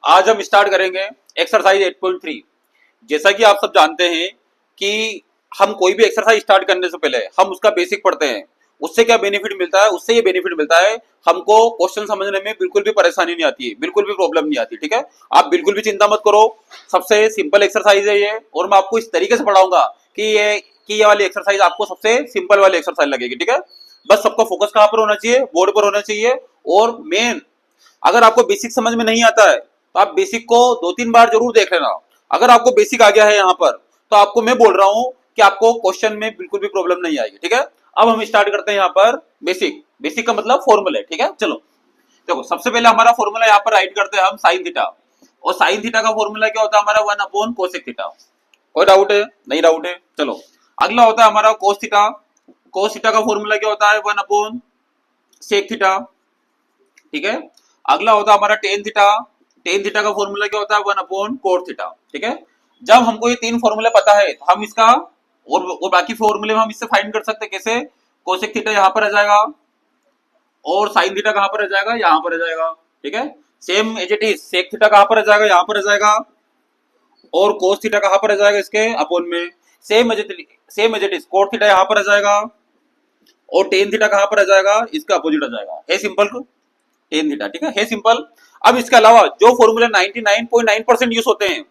आज हम स्टार्ट करेंगे एक्सरसाइज 8.3। जैसा कि आप सब जानते हैं कि हम कोई भी एक्सरसाइज स्टार्ट करने से पहले हम उसका बेसिक पढ़ते हैं। उससे क्या बेनिफिट मिलता है? उससे ये बेनिफिट मिलता है हमको क्वेश्चन समझने में बिल्कुल भी परेशानी नहीं आती है, बिल्कुल भी प्रॉब्लम नहीं आती। ठीक है, आप बिल्कुल भी चिंता मत करो। सबसे सिंपल एक्सरसाइज है ये, और मैं आपको इस तरीके से पढ़ाऊंगा कि ये वाली एक्सरसाइज आपको सबसे सिंपल वाली एक्सरसाइज लगेगी। ठीक है, बस सबका फोकस कहाँ पर होना चाहिए? बोर्ड पर होना चाहिए। और मेन, अगर आपको बेसिक समझ में नहीं आता है तो आप बेसिक को 2-3 बार जरूर देख लेना। अगर आपको बेसिक आ गया है यहाँ पर तो आपको मैं बोल रहा हूं कि आपको क्वेश्चन में बिल्कुल भी प्रॉब्लम नहीं आएगी। ठीक है, अब हम स्टार्ट करते हैं यहाँ पर बेसिक। बेसिक का मतलब फॉर्मूला। ठीक है, चलो देखो, सबसे पहले हमारा फॉर्मूला यहाँ पर राइट करते हैं हम साइन थीटा। और साइन थीटा का फॉर्मूला क्या होता है हमारा? 1 कोसेक थीटा। कोई डाउट है? नहीं डाउट है। चलो अगला होता है हमारा कोस थीटा। कोस थीटा का फॉर्मूला क्या होता है? 1 सेक थीटा। ठीक है, अगला होता है हमारा टेन थीटा। टेन थीटा का फॉर्मूला क्या होता है? 1/कोट थीटा। ठीक है, जब हमको ये तीन फॉर्मूले पता है तो हम इसका और बाकी फॉर्मूले में हम इससे फाइंड कर सकते हैं। कैसे? कोसेक थीटा यहाँ पर आ जाएगा और साइन थीटा कहाँ पर आ जाएगा? यहाँ पर आ जाएगा। ठीक है, same as it is sec theta कहाँ पर आ जाएगा? यहाँ पर आ जाएगा। और कोस थीटा कहाँ पर आ जाएगा? इसके अपोन में। Same as it is cot theta यहाँ पर आ जाएगा और टेन थीटा कहाँ पर आ जाएगा? इसका अपोजिट आ जाएगा। है सिंपल टेन थीटा। ठीक है सिंपल। अब इसके अलावा जो फॉर्मूला 99.9% यूज होते हैं,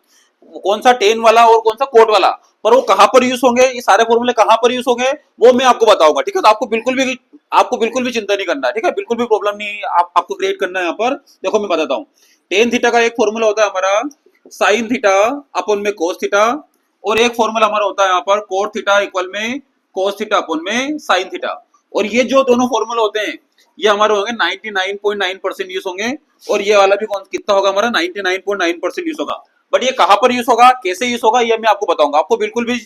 कौन सा? टेन वाला और कौन सा? कोट वाला। पर वो कहां पर यूज होंगे? ये सारे फॉर्मूले कहां पर यूज होंगे वो मैं आपको बताऊंगा। ठीक है, तो आपको बिल्कुल भी चिंता नहीं करना है। ठीक है, बिल्कुल भी प्रॉब्लम नहीं आपको क्रिएट करना है यहाँ पर। देखो मैं बताता हूँ। टेन थीटा का एक फॉर्मूला होता है हमारा साइन थीटा अपन में कोस थीटा, और एक फॉर्मूला हमारा होता है यहाँ पर कोट थीटा इक्वल में कोस थीटा अपन में साइन थीटा। और ये जो दोनों फॉर्मूला होते हैं ये हमारे होंगे 99.9% यूज होंगे। और ये वाला भी कौन कितना होगा हमारा? 99.9% यूज होगा। बट ये कहां पर यूज होगा, कैसे यूज होगा, ये मैं आपको बताऊंगा। आपको बिल्कुल भी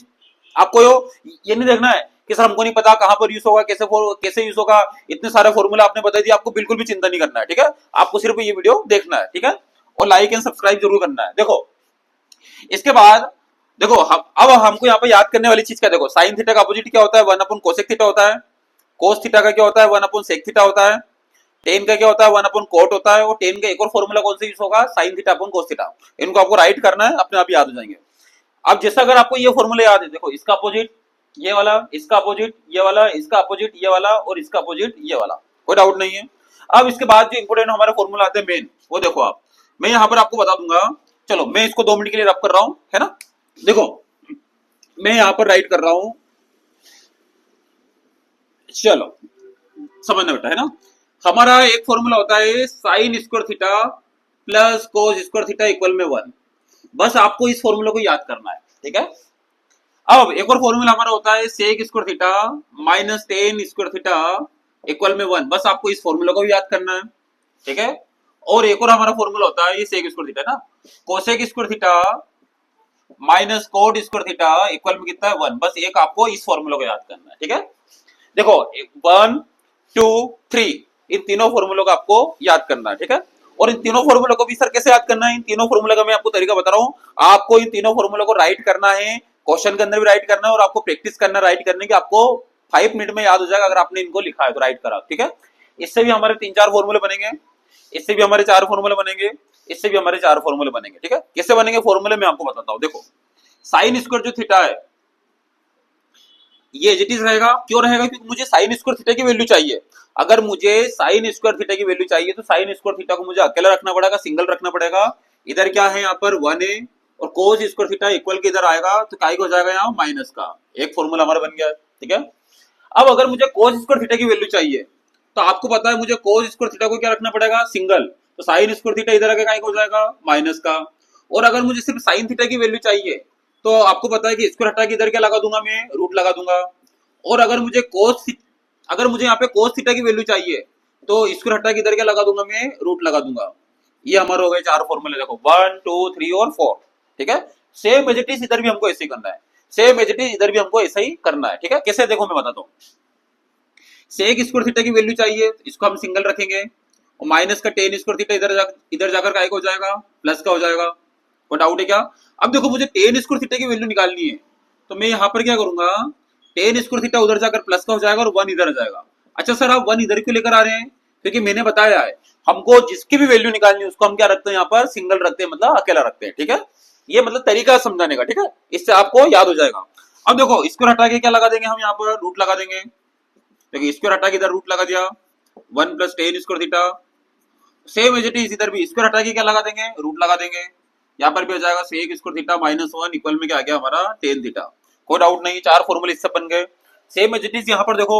आपको ये नहीं देखना है कि सर हमको नहीं पता कहां पर यूज होगा, कैसे यूज होगा। इतने सारे फॉर्मूला आपने बता दिए, आपको बिल्कुल भी चिंता नहीं करना है। ठीक है, आपको सिर्फ ये वीडियो देखना है। ठीक है, और लाइक एंड सब्सक्राइब जरूर करना है। देखो इसके बाद देखो अब हमको यहाँ पे याद करने वाली चीज क्या? देखो साइन थीटा का अपोजिट क्या होता है? 1/कोसेक थीटा होता है। कोस थीटा का क्या होता है? 1/सेक थीटा होता है। टेन का क्या होता है? 1/कोट होता है। और टेन का एक और फॉर्मूला कौन सा यूज होगा? Sign theta upon cos theta. इनको आपको राइट करना है, अपने आप याद हो जाएंगे। अब जैसा अगर आपको ये फॉर्मूला याद है, देखो इसका अपोजिट ये वाला, इसका अपोजिट ये वाला, इसका अपोजिट ये वाला और इसका अपोजिट ये वाला। कोई डाउट नहीं है। अब इसके बाद जो इंपोर्टेंट हमारे फॉर्मूला आते हैं मेन, वो देखो आप, मैं यहाँ पर आपको बता दूंगा। चलो मैं इसको 2 मिनट के लिए रब कर रहा हूँ, है ना। देखो मैं यहाँ पर राइट कर रहा हूं, चलो समझना बेटा, है ना। हमारा एक फॉर्मूला होता है sign square theta plus cos square theta equal में 1। बस आपको इस फॉर्मूला को याद करना है। ठीक है, अब एक और फॉर्मूला हमारा होता है sec square theta minus tan square theta equal में 1। बस आपको इस फॉर्मूला को भी याद करना है। ठीक है, और एक और हमारा फॉर्मूला होता है ये सेक स्क्वायर थीटा ना, cosec square theta minus cot square theta equal में कितना है? 1। बस एक आपको इस फॉर्मूला को याद करना है। ठीक है, देखो 1 2 3 इन तीनों फॉर्मूलों को आपको याद करना है। ठीक है, और इन तीनों फॉर्मूलों को भी सर कैसे याद करना है? इन तीनों फॉर्मूला का मैं आपको तरीका बता रहा हूँ। आपको इन तीनों फॉर्मूलों को राइट करना है, क्वेश्चन के अंदर भी राइट करना है, और आपको प्रैक्टिस करना है राइट करने की। आपको 5 मिनट में याद हो जाएगा अगर आपने इनको लिखा है तो, राइट करा। ठीक है, इससे भी हमारे 3-4 फॉर्मूले बनेंगे, इससे भी हमारे 4 फॉर्मूले बनेंगे, इससे भी हमारे 4 फॉर्मूले बनेंगे। ठीक है, कैसे बनेंगे फॉर्मूले मैं आपको बताता हूँ। देखो साइन स्क्वायर जो थीटा है ये एज इट इज रहेगा। क्यों रहेगा? क्योंकि मुझे साइन स्क्वायर थीटा की वैल्यू चाहिए। अगर मुझे साइन स्क्वायर थीटा की वैल्यू चाहिए तो साइन स्क्वायर थीटा को मुझे अकेला रखना पड़ेगा, सिंगल रखना पड़ेगा। इधर क्या है यहाँ पर 1a, और कोस स्क्वायर थीटा इक्वल के इधर आएगा तो काय हो जाएगा यहाँ माइनस का। एक फॉर्मूला हमारा बन गया। ठीक है, अब अगर मुझे कोस स्क्वायर थीटा की वैल्यू चाहिए तो आपको पता है मुझे कोस स्क्वायर थीटा को क्या रखना पड़ेगा? सिंगल। तो साइन स्क्वायर थीटा इधर आके काय हो जाएगा? माइनस का। और अगर मुझे सिर्फ साइन थीटा की वैल्यू चाहिए तो आपको पता है कि स्क्वायर हटा के इधर क्या लगा दूंगा? मैं रूट लगा दूंगा। और अगर मुझे यहाँ पे कोस थीटा की वैल्यू चाहिए तो स्क्वायर हटा के इधर क्या लगा दूंगा? मैं रूट लगा दूंगा। ये हमारे हो गए 4 फॉर्मूले। देखो 1 2 3 और 4। ठीक है, सेम एज इट इज इधर भी हमको ऐसे ही करना है, सेम एज इट इज इधर भी हमको ऐसा ही करना है। ठीक है, कैसे? देखो मैं बताता हूँ। सेक स्क्वायर थीटा की वैल्यू चाहिए, इसको हम सिंगल रखेंगे, और माइनस का टेन स्क्वायर थीटा इधर जाकर का हो जाएगा? प्लस का हो जाएगा। कोई डाउट है क्या? अब देखो मुझे टेन स्क्वायर थीटा की वैल्यू निकालनी है तो मैं यहाँ पर क्या करूंगा? टेन स्क्वायर थीटा उधर जाकर प्लस का हो जाएगा और 1 इधर आ जाएगा। अच्छा सर आप 1 इधर क्यों लेकर आ रहे हैं? क्योंकि मैंने बताया है हमको जिसकी भी वैल्यू निकालनी है उसको हम क्या रखते हैं यहाँ पर, सिंगल रखते हैं, मतलब अकेला रखते हैं। ठीक है, ये मतलब तरीका है समझाने का। ठीक है, इससे आपको याद हो जाएगा। अब देखो इसको हटा के क्या लगा देंगे हम यहाँ पर, रूट लगा देंगे। देखिए इसको हटा के इधर रूट लगा दिया, 1 + tan² θ। Same as it is इधर भी इसको हटा के क्या लगा देंगे, रूट लगा देंगे। यहाँ पर भी हो जाएगा sec² θ -1 इक्वल में क्या आ गया हमारा tan θ। कोई डाउट नहीं, चार फॉर्मूले इससे बन गए। सेम एज इट इज यहाँ पर देखो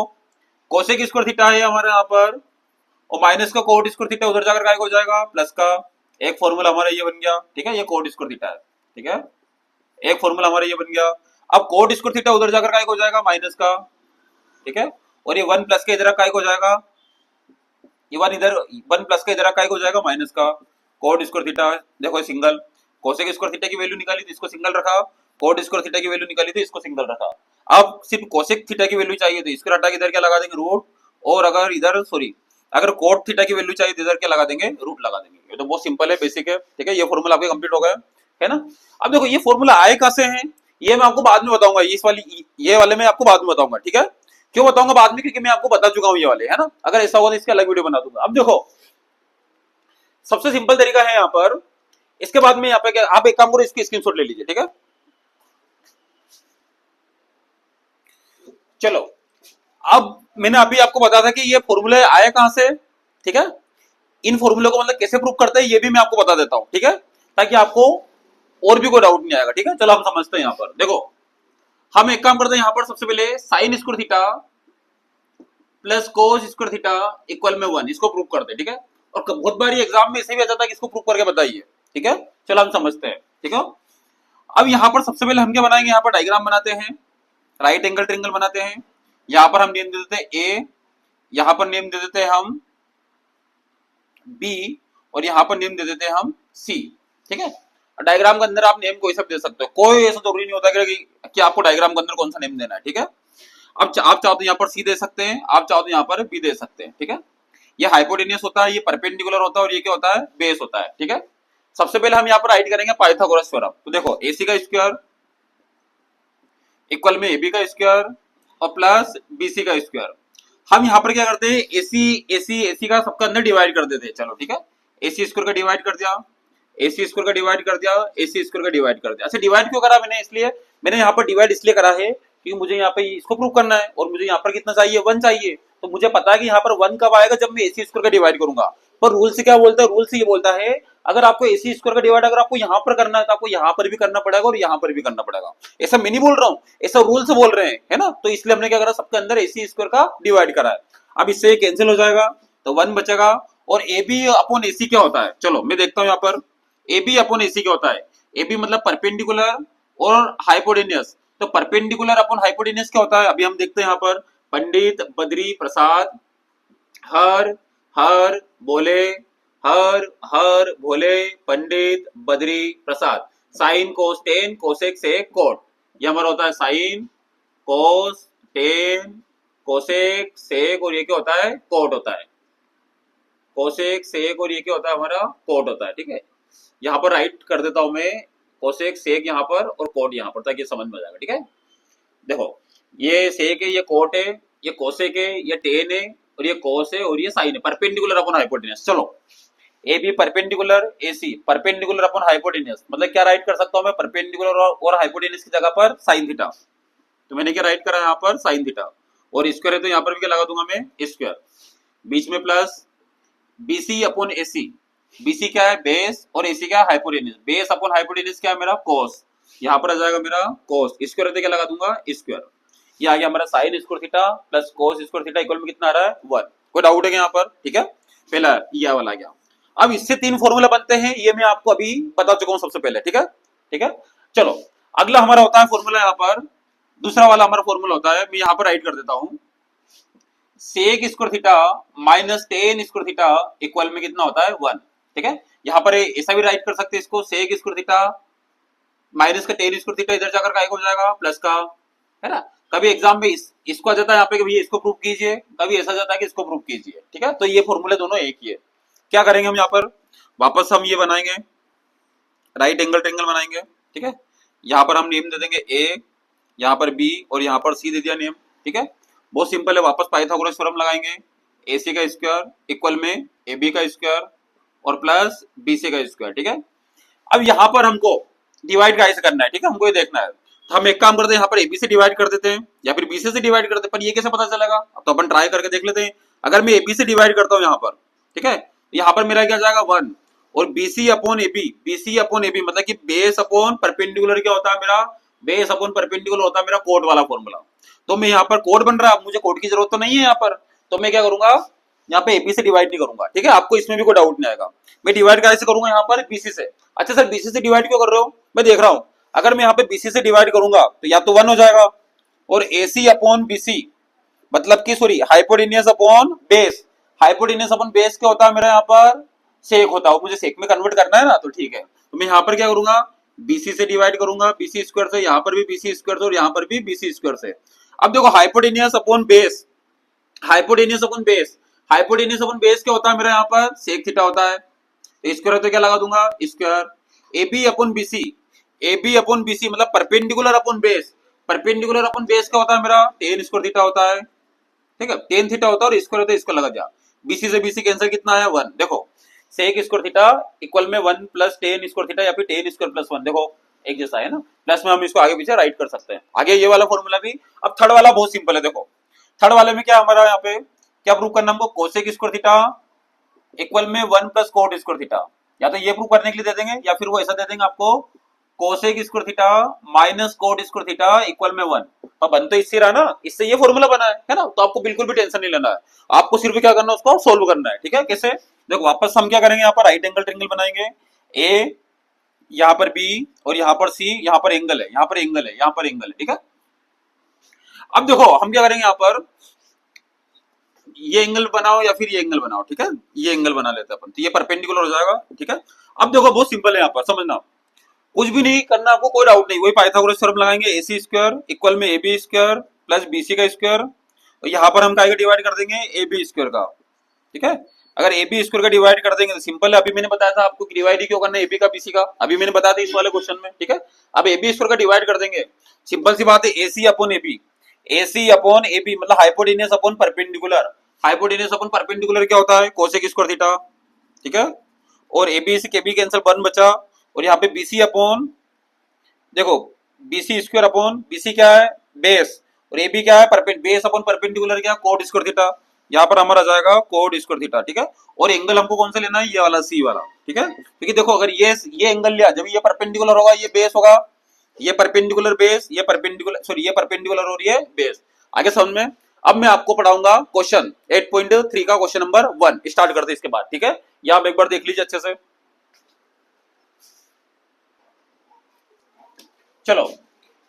cosec² θ है हमारे यहाँ पर, और माइनस का cot² θ उधर जाकर क्या हो जाएगा, प्लस का। एक फॉर्मूला हमारा ये बन गया। ठीक है, ये cot² θ है। ठीक है, एक फॉर्मूला हमारा ये बन गया। अब cot² θ उधर जाकर क्या हो जाएगा, माइनस का। ठीक है, और ये 1 प्लस के इधर का हो जाएगा, ये 1 इधर 1 प्लस का इधर का हो जाएगा माइनस का। cot² θ देखो सिंगल, cosec² θ की वैल्यू निकाली तो इसको सिंगल रखा, cot² θ की वैल्यू निकाली तो इसको सिंगल रखा। अब सिर्फ cosec θ की वैल्यू चाहिए तो इसको हटा के इधर क्या लगा देंगे, रूट। और अगर इधर सॉरी अगर cot θ की वैल्यू चाहिए तो इधर क्या लगा देंगे, रूट लगा देंगे। ये तो बहुत सिंपल है, बेसिक है। ठीक है, ये फॉर्मूला आपके कंप्लीट हो गया है ना। अब देखो ये फॉर्मूला आए कहां से हैं, ये मैं आपको बाद में बताऊंगा। ये वाले मैं आपको बाद में बताऊंगा। ठीक है, क्यों बताऊंगा बाद में, क्योंकि मैं आपको बता चुका हूं ये वाले, है ना। अगर ऐसा होगा तो इसका अलग वीडियो बना दूंगा। अब देखो सबसे सिंपल तरीका है यहाँ पर, इसके बाद में यहाँ पे क्या, आप एक काम करो, इसकी स्क्रीनशॉट ले लीजिए। ठीक है, चलो अब मैंने अभी आपको बताया था कि ये फॉर्मूले आए कहां से। ठीक है, इन फॉर्मूले को मतलब कैसे प्रूव करते हैं ये भी मैं आपको बता देता हूं। ठीक है, ताकि आपको और भी कोई डाउट नहीं आएगा। ठीक है, चलो हम समझते हैं। यहाँ पर देखो हम एक काम करते हैं, यहाँ पर सबसे पहले sin² θ प्लस cos² θ इक्वल में 1 इसको प्रूव करते हैं। ठीक है, और बहुत बार एग्जाम में ऐसे भी आ जाता है कि इसको प्रूव करके बताइए। ठीक है, चलो हम समझते हैं। ठीक है, अब यहाँ पर सबसे पहले हम क्या बनाएंगे, यहाँ पर डायग्राम बनाते हैं, राइट एंगल ट्रायंगल बनाते हैं। यहाँ पर हम नेम दे देते हैं ए, यहाँ पर नेम दे देते हैं हम बी, और यहाँ पर नेम दे देते हैं हम सी। ठीक है, डायग्राम के अंदर आप नेम कोई सा दे सकते हो, कोई ऐसा जरूरी नहीं होता कि आपको डायग्राम के अंदर कौन सा नेम देना है। ठीक है, अब आप चाहो तो यहाँ पर सी दे सकते हैं, आप चाहो तो यहाँ पर बी दे सकते हैं। ठीक है, ये हाइपोटेनियस होता है, ये परपेंडिकुलर होता है, और ये क्या होता है, बेस होता है। ठीक है, सबसे पहले हम यहाँ पर राइट करेंगे पाइथागोरस थ्योरम। तो देखो AC का स्क्वायर इक्वल में AB का स्क्वायर और प्लस BC का स्क्वायर। हम यहाँ पर क्या करते हैं, AC का सबका अंदर डिवाइड कर देते हैं। चलो ठीक है, AC स्क्वायर का डिवाइड कर दिया, AC स्क्वायर का डिवाइड कर दिया, AC स्क्वायर का डिवाइड कर दिया। अच्छा डिवाइड क्यों करा मैंने, इसलिए मैंने यहाँ पर डिवाइड इसलिए करा है क्योंकि मुझे यहाँ पे इसको प्रूव करना है, और मुझे यहाँ पर कितना चाहिए, 1 चाहिए। तो मुझे पता है कि यहाँ पर 1 कब आएगा, जब मैं AC स्क्वायर का डिवाइड करूंगा। पर रूल से क्या बोलता है, रूल से ये बोलता है अगर आपको AC स्क्वायर का डिवाइड अगर आपको यहाँ पर करना है तो आपको यहाँ पर भी करना पड़ेगा और यहाँ पर भी करना पड़ेगा। ऐसा मैं नहीं बोल रहा हूँ, ऐसा रूल से बोल रहे हैं, है ना। तो इसलिए हमने क्या करा, सबके अंदर AC स्क्वायर का डिवाइड करा है। अब इससे कैंसिल हो जाएगा तो 1 बचेगा। और AB अपॉन AC क्या होता है, चलो मैं देखता हूँ यहाँ पर AB अपॉन AC क्या होता है। AB मतलब परपेंडिकुलर और हाइपोटेनियस। तो परपेंडिकुलर अपॉन हाइपोटेनियस क्या होता है, अभी हम देखते हैं यहाँ पर। पंडित, बद्री, प्रसाद, हर हर बोले, हर हर भोले, Pandit, Badri, Prasad. Sine cos tan cosec sec cot, ये हमारा होता है sine cos tan cosec sec, और ये क्या होता है, कोट होता है। कोसेक सेक और ये क्या होता है, हमारा कोट होता है। ठीक है, यहाँ पर राइट कर देता हूं मैं, कोसेक सेक यहाँ पर और कोट यहाँ पर, ताकि समझ में आ जाएगा। ठीक है, देखो ये सेक है, ये कोट है, ये कोसेक है, ये टेन है, और ये कोस है, और ये साइन है। Perpendicular upon hypotenuse. चलो A B perpendicular, AC perpendicular upon hypotenuse, मतलब क्या राइट कर सकता हूं मैं, परपेंडिकुलर और हाइपोटेनियस की जगह पर साइन थीटा। तो मैंने क्या राइट करा यहाँ पर, साइन थीटा। और स्क्वायर है तो यहाँ पर भी क्या लगा दूंगा मैं, स्क्वायर। बीच में plus BC upon AC। BC क्या है, बेस, और AC क्या है, हाइपोटेनियस। बेस अपॉन हाइपोटेनियस क्या है मेरा, कोस। यहाँ पर आ जाएगा मेरा कोस। स्क्वायर है तो क्या लगा दूंगा, स्क्वायर। ये आ गया हमारा sign square theta plus cos square theta equal में कितना आ रहा है, 1। कोई डाउट है यहाँ पर, ठीक है। पहला ये वाला आ गया। अब इससे 3 फॉर्मूला बनते हैं, ये मैं आपको अभी बता चुका हूं सबसे पहले। ठीक है, ठीक है। चलो अगला हमारा होता है फॉर्मूला, यहाँ पर दूसरा वाला हमारा फॉर्मूला होता है, मैं यहाँ पर राइट कर देता हूँ, sec square theta minus tan square theta equal में कितना होता है, 1। ठीक है, यहाँ पर ऐसा भी राइट कर सकते हैं इसको, सेक स्क्वायर थीटा माइनस का टेन स्क्वायर थीटा इधर जाकर का हो जाएगा प्लस का, है ना। कभी एग्जाम में इसको आ जाता है यहाँ पे कि भैया इसको प्रूव कीजिए, कभी ऐसा जाता है कि इसको प्रूव कीजिए। ठीक है, तो ये फॉर्मूले दोनों एक ही है। क्या करेंगे हम यहाँ पर, वापस हम ये बनाएंगे, राइट एंगल ट्रायंगल बनाएंगे। ठीक है, यहाँ पर हम नेम दे देंगे ए, यहाँ पर बी, और यहाँ पर सी दे दिया नेम। ठीक है, बहुत सिंपल है। वापस पाइथागोरस थ्योरम लगाएंगे, ए सी का स्क्वायर इक्वल में ए बी का स्क्वायर और प्लस बी सी का स्क्वायर। ठीक है, अब यहाँ पर हमको डिवाइड कैसे करना है, ठीक है, हमको ये देखना है। तो हम एक काम करते हैं, यहाँ पर एबी से डिवाइड कर देते हैं या फिर बीसी से डिवाइड करते हैं, पर ये कैसे पता चलेगा? अब तो अपन ट्राई करके देख लेते हैं। अगर मैं एबी से डिवाइड करता हूँ यहाँ पर, ठीक है, यहाँ पर मेरा क्या जाएगा 1 और BC upon AB, BC upon AB मतलब कि बेस अपॉन परपेंडिकुलर क्या होता है मेरा, बेस अपॉन परपेंडिकुलर होता है मेरा कोड वाला फॉर्मूला। तो मैं यहाँ पर कोड बन रहा है, अब मुझे कोड की जरूरत तो नहीं है यहाँ पर, तो मैं क्या करूंगा यहाँ पे एबी से डिवाइड नहीं करूंगा। ठीक है, आपको इसमें भी कोई डाउट नहीं आएगा। मैं डिवाइड कैसे करूंगा यहाँ पर बीसी से। अच्छा सर बीसी से डिवाइड क्यों कर रहे हो? मैं देख रहा हूँ अगर मैं यहाँ पे बीसी से डिवाइड करूंगा तो या तो 1 हो जाएगा और एसी अपॉन बीसी मतलब कि sorry hypotenuse upon base, hypotenuse upon base क्या होता है मेरा यहाँ पर सेक होता है, मुझे सेक में कन्वर्ट करना है ना, तो ठीक है। तो मैं यहाँ पर क्या करूंगा बीसी से डिवाइड करूंगा बीसी स्क्वायर से, यहाँ पर भी बीसी स्क्वायर से और यहाँ पर भी बीसी स्क्वायर से। अब देखो hypotenuse upon base, hypotenuse upon base, hypotenuse upon base क्या होता है मेरा यहाँ पर सेक थीटा होता है, तो स्क्वायर तो क्या लगा दूंगा square. AB upon BC, AB upon BC मतलब perpendicular upon base, perpendicular upon base क्या होता है मेरा टेन स्क्वायर थीटा होता है। ठीक है, टेन थीटा होता है और स्क्वायर होता है, इसको लगा जा। बीसी से बीसी कैंसिल कितना है 1। देखो सेक स्क्वायर थीटा इक्वल में 1 प्लस टेन स्क्वायर थीटा या फिर टेन स्क्वायर प्लस 1, देखो एक जैसा है ना, प्लस में हम इसको आगे पीछे राइट कर सकते हैं। आगे ये वाला फॉर्मूला भी। अब थर्ड वाला बहुत सिंपल है, देखो थर्ड वाले में क्या हमारा यहाँ पे क्या प्रूव करना हमको, कोसेक स्क्वायर थीटा इक्वल में 1 प्लस कोट स्क्वायर थीटा, या तो ये प्रूव करने के लिए दे देंगे या फिर वो ऐसा दे देंगे आपको cosec square theta minus cot square theta equal में 1। तो बन तो इससे रहा ना, इससे ये फॉर्मूला बना है ना, तो आपको बिल्कुल भी टेंशन नहीं लेना है, आपको सिर्फ क्या करना है उसको सोल्व करना है। ठीक है, कैसे? देखो वापस हम क्या करेंगे यहाँ पर राइट एंगल ट्रायंगल बनाएंगे, ए यहाँ पर बी और यहाँ पर सी, यहाँ पर एंगल है, यहाँ पर एंगल है, यहाँ पर एंगल है। ठीक है, अब देखो हम क्या करेंगे यहाँ पर ये एंगल बनाओ या फिर ये एंगल बनाओ। ठीक है, ये एंगल बना लेते हैं अपन, तो ये परपेंडिकुलर हो जाएगा। ठीक है, अब देखो बहुत सिंपल है यहाँ पर समझना, कुछ भी नहीं करना आपको, कोई डाउट नहीं, वही पाइथागोरस थ्योरम लगाएंगे, एसी स्क्वायर इक्वल में एबी स्क्वायर प्लस बीसी का स्क्वायर और यहाँ पर हम क्या डिवाइड कर देंगे एबी स्क्वायर का। ठीक है, अगर एबी स्क्वायर का डिवाइड कर देंगे तो सिंपल है, अभी मैंने बताया था आपको कि डिवाइड ही क्यों करना है एबी का बीसी का, अभी मैंने बताया था इस वाले क्वेश्चन में। ठीक है, अब एबी स्क्वायर का डिवाइड कर देंगे, सिंपल सी बात है AC upon AB, AC upon AB मतलब hypotenuse upon perpendicular, hypotenuse upon perpendicular क्या होता है कोसेक स्क्वायर थीटा। ठीक है, और एबी से केबी कैंसिल 1 बचा और यहाँ पे बीसी अपॉन, देखो बीसी स्क्वायर अपॉन बीसी क्या है बेस और एबी क्या है बेस अपॉन परपेंडिकुलर क्या कोड स्क्वायर थीटा, यहाँ पर हमारा जाएगा कोड स्क्वायर थीटा। ठीक है, और एंगल हमको कौन सा लेना है ये वाला सी वाला। ठीक है, क्योंकि देखो अगर ये एंगल लिया जब ये परपेंडिकुलर होगा ये बेस होगा, ये परपेंडिकुलर बेस, ये परपेंडिकुलर सॉरी ये परपेंडिकुलर और ये बेस। आगे समझ में? अब मैं आपको पढ़ाऊंगा क्वेश्चन 8.3 का क्वेश्चन नंबर 1 स्टार्ट करते हैं इसके बाद। ठीक है, यहाँ आप एक बार देख लीजिए अच्छे से। चलो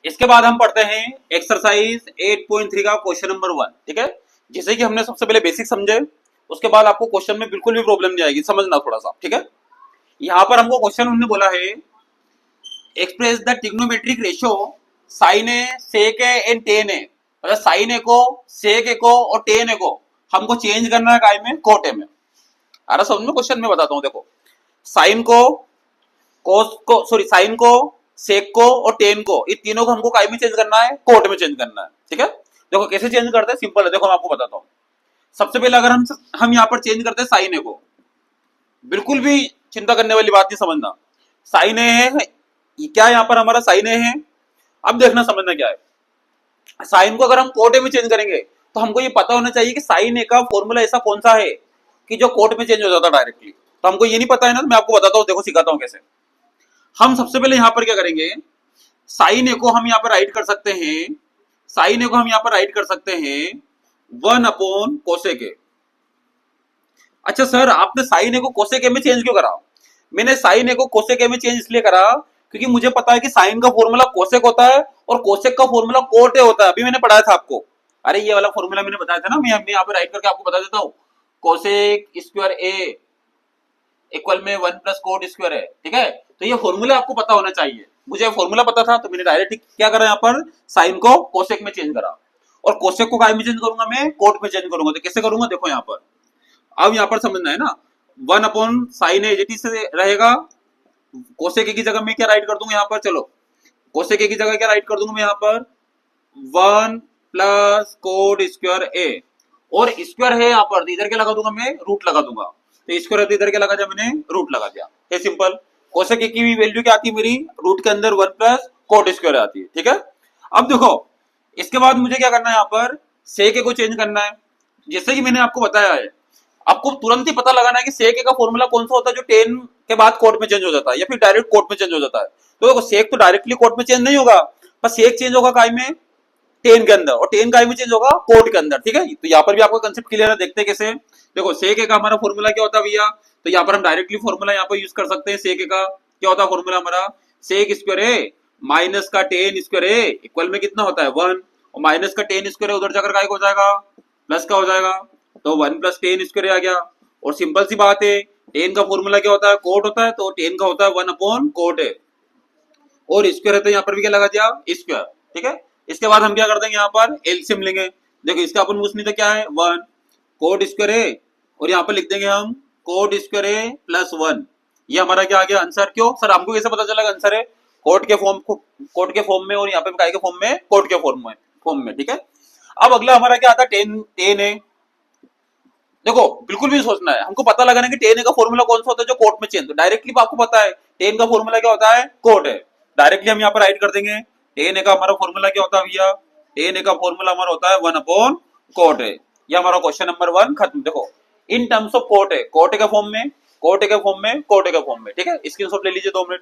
इसके बाद हम पढ़ते हैं एक्सरसाइज 8.3 का क्वेश्चन नंबर 1। ठीक है, जैसे कि हमने सबसे पहले बेसिक समझे, उसके बाद आपको क्वेश्चन में बिल्कुल भी प्रॉब्लम नहीं आएगी, समझना थोड़ा सा। ठीक है, यहाँ पर हमको क्वेश्चन उन्होंने बोला है express the trigonometric ratio sine A sec A and tan A, मतलब साइन ए को सेक ए को और टेन ए को हमको चेंज करना है काय में कोट ए में। अरे समझ में क्वेश्चन में बताता हूँ, देखो साइन को कोस को सॉरी साइन को सेक को और टेन को, इन तीनों को हमको काय में चेंज करना है कोट में चेंज करना है। ठीक है, देखो कैसे चेंज करते हैं, सिंपल है, देखो मैं आपको बताता हूँ। सबसे पहले अगर हम यहाँ पर चेंज करते हैं साइन ए को, बिल्कुल भी चिंता करने वाली बात नहीं, समझना साइन ए है क्या यहाँ पर हमारा साइन ए है। अब देखना समझना क्या है, साइन को अगर हम कोट ए में चेंज करेंगे तो हमको ये पता होना चाहिए कि साइन ए का फॉर्मूला ऐसा कौन सा है कि जो कोट में चेंज हो जाता डायरेक्टली, तो हमको ये नहीं पता है ना, मैं आपको बताता हूँ, देखो सिखाता हूँ कैसे। हम सबसे पहले यहाँ पर क्या करेंगे, साइन ए को हम यहाँ पर राइट कर सकते हैं, साइन ए को हम यहाँ पर राइट कर सकते हैं 1 अपॉन कोसेक ए। अच्छा सर आपने साइन ए को कोसेक ए में चेंज क्यों करा? मैंने साइन ए को कोसेक ए में चेंज इसलिए करा क्योंकि मुझे पता है कि साइन का फॉर्मूला कोसेक होता है और कोसेक का फॉर्मूला कोट ए होता है, अभी मैंने पढ़ाया था आपको। अरे ये वाला फॉर्मूला मैंने बताया था ना, मैं यहाँ पे राइट करके आपको बता देता हूँ, कोसेक स्क्वायर ए इक्वल में 1 प्लस कोट स्क्वायर है। ठीक है, तो ये फॉर्मूला आपको पता होना चाहिए, मुझे फॉर्मूला पता था तो मैंने डायरेक्ट क्या करा यहाँ पर साइन को कोसेक में चेंज करा और कोसेक को काय में चेंज करूंगा मैं कोट में चेंज करूंगा। तो कैसे करूंगा देखो यहाँ पर, अब यहाँ पर समझना है ना, 1 अपॉन साइन ए से रहेगा, कोसेक ए की जगह मैं क्या राइट कर दूंगा यहाँ पर, चलो कोसेक ए की जगह क्या राइट कर दूंगा मैं यहाँ पर 1 प्लस कोट स्क्वायर ए और स्क्वायर है यहाँ पर, तो इधर क्या लगा दूंगा मैं, रूट लगा दूंगा। तो स्क्वायर है तो इधर क्या लगा दिया मैंने, रूट लगा दिया। है सिंपल। कोसेक की भी वैल्यू क्या आती है मेरी, रूट के अंदर 1 प्लस कोट स्क्वायर आती है। ठीक है, अब देखो इसके बाद मुझे क्या करना है, यहाँ पर सेक को चेंज करना है। जैसे कि मैंने आपको बताया है, आपको तुरंत ही पता लगाना है कि सेक का फॉर्मूला कौन सा होता है जो 10 के बाद कोट में चेंज हो जाता है या फिर डायरेक्ट कोट में चेंज हो जाता है। तो देखो सेक तो डायरेक्टली कोट में चेंज नहीं होगा, पर सेक चेंज होगा काय में, 10 के अंदर, और 10 काय में चेंज होगा कोट के अंदर। ठीक है, तो यहाँ पर भी आपका कंसेप्ट क्लियर है। देखते हैं कैसे। देखो सेक का हमारा फॉर्मूला क्या होता है भैया, तो यहाँ पर हम डायरेक्टली फॉर्मूला यहाँ पर यूज कर सकते हैं। सेक का क्या होता है फॉर्मूला हमारा, सेक स्क्वायर है माइनस का 10 स्क्वायर है इक्वल में कितना होता है 1, और माइनस का 10 स्क्वायर है उधर जाकर काय हो जाएगा, प्लस का हो जाएगा, तो 1 प्लस 10 स्क्वायर आ गया। और सिंपल सी बात है, 10 का फॉर्मूला क्या होता है, कोट होता है, तो 10 का होता है 1 अपॉन कोट है, और स्क्वायर है तो यहाँ पर भी क्या लगा दिया, स्क्वायर। ठीक है, इसके बाद हम क्या कर देंगे, यहाँ पर एलसीएम लेंगे। देखो इसका अपन पूछनी तो क्या है 1 कोट स्क्वायर है, और यहाँ पर लिख देंगे हम कोट स्क्वायर है प्लस 1। ये हमारा क्या आ गया आंसर। क्यों सर, हमको कैसे पता चला आंसर है, कोट के फॉर्म में, और यहाँ पे काय के फॉर्म में, कोट के फॉर्म में। ठीक है, अब अगला हमारा क्या आता है 10 है। देखो बिल्कुल भी सोचना है, हमको पता लगाना है कि 10 का फॉर्मूला कौन सा होता है जो कोट में चेंज, तो डायरेक्टली आपको पता है 10 का फॉर्मूला क्या होता है, कोट है। डायरेक्टली हम यहाँ पर राइट कर देंगे 10 का हमारा फॉर्मूला क्या होता है भैया, 10 का फॉर्मूला हमारा होता है 1 अपॉन कोट है। ये हमारा क्वेश्चन नंबर 1 खत्म। देखो इन टर्म्स ऑफ कोट है, कोट के फॉर्म में, कोट के फॉर्म में, कोट के फॉर्म में। ठीक है, स्क्रीनशॉट ले लीजिए 2 मिनट।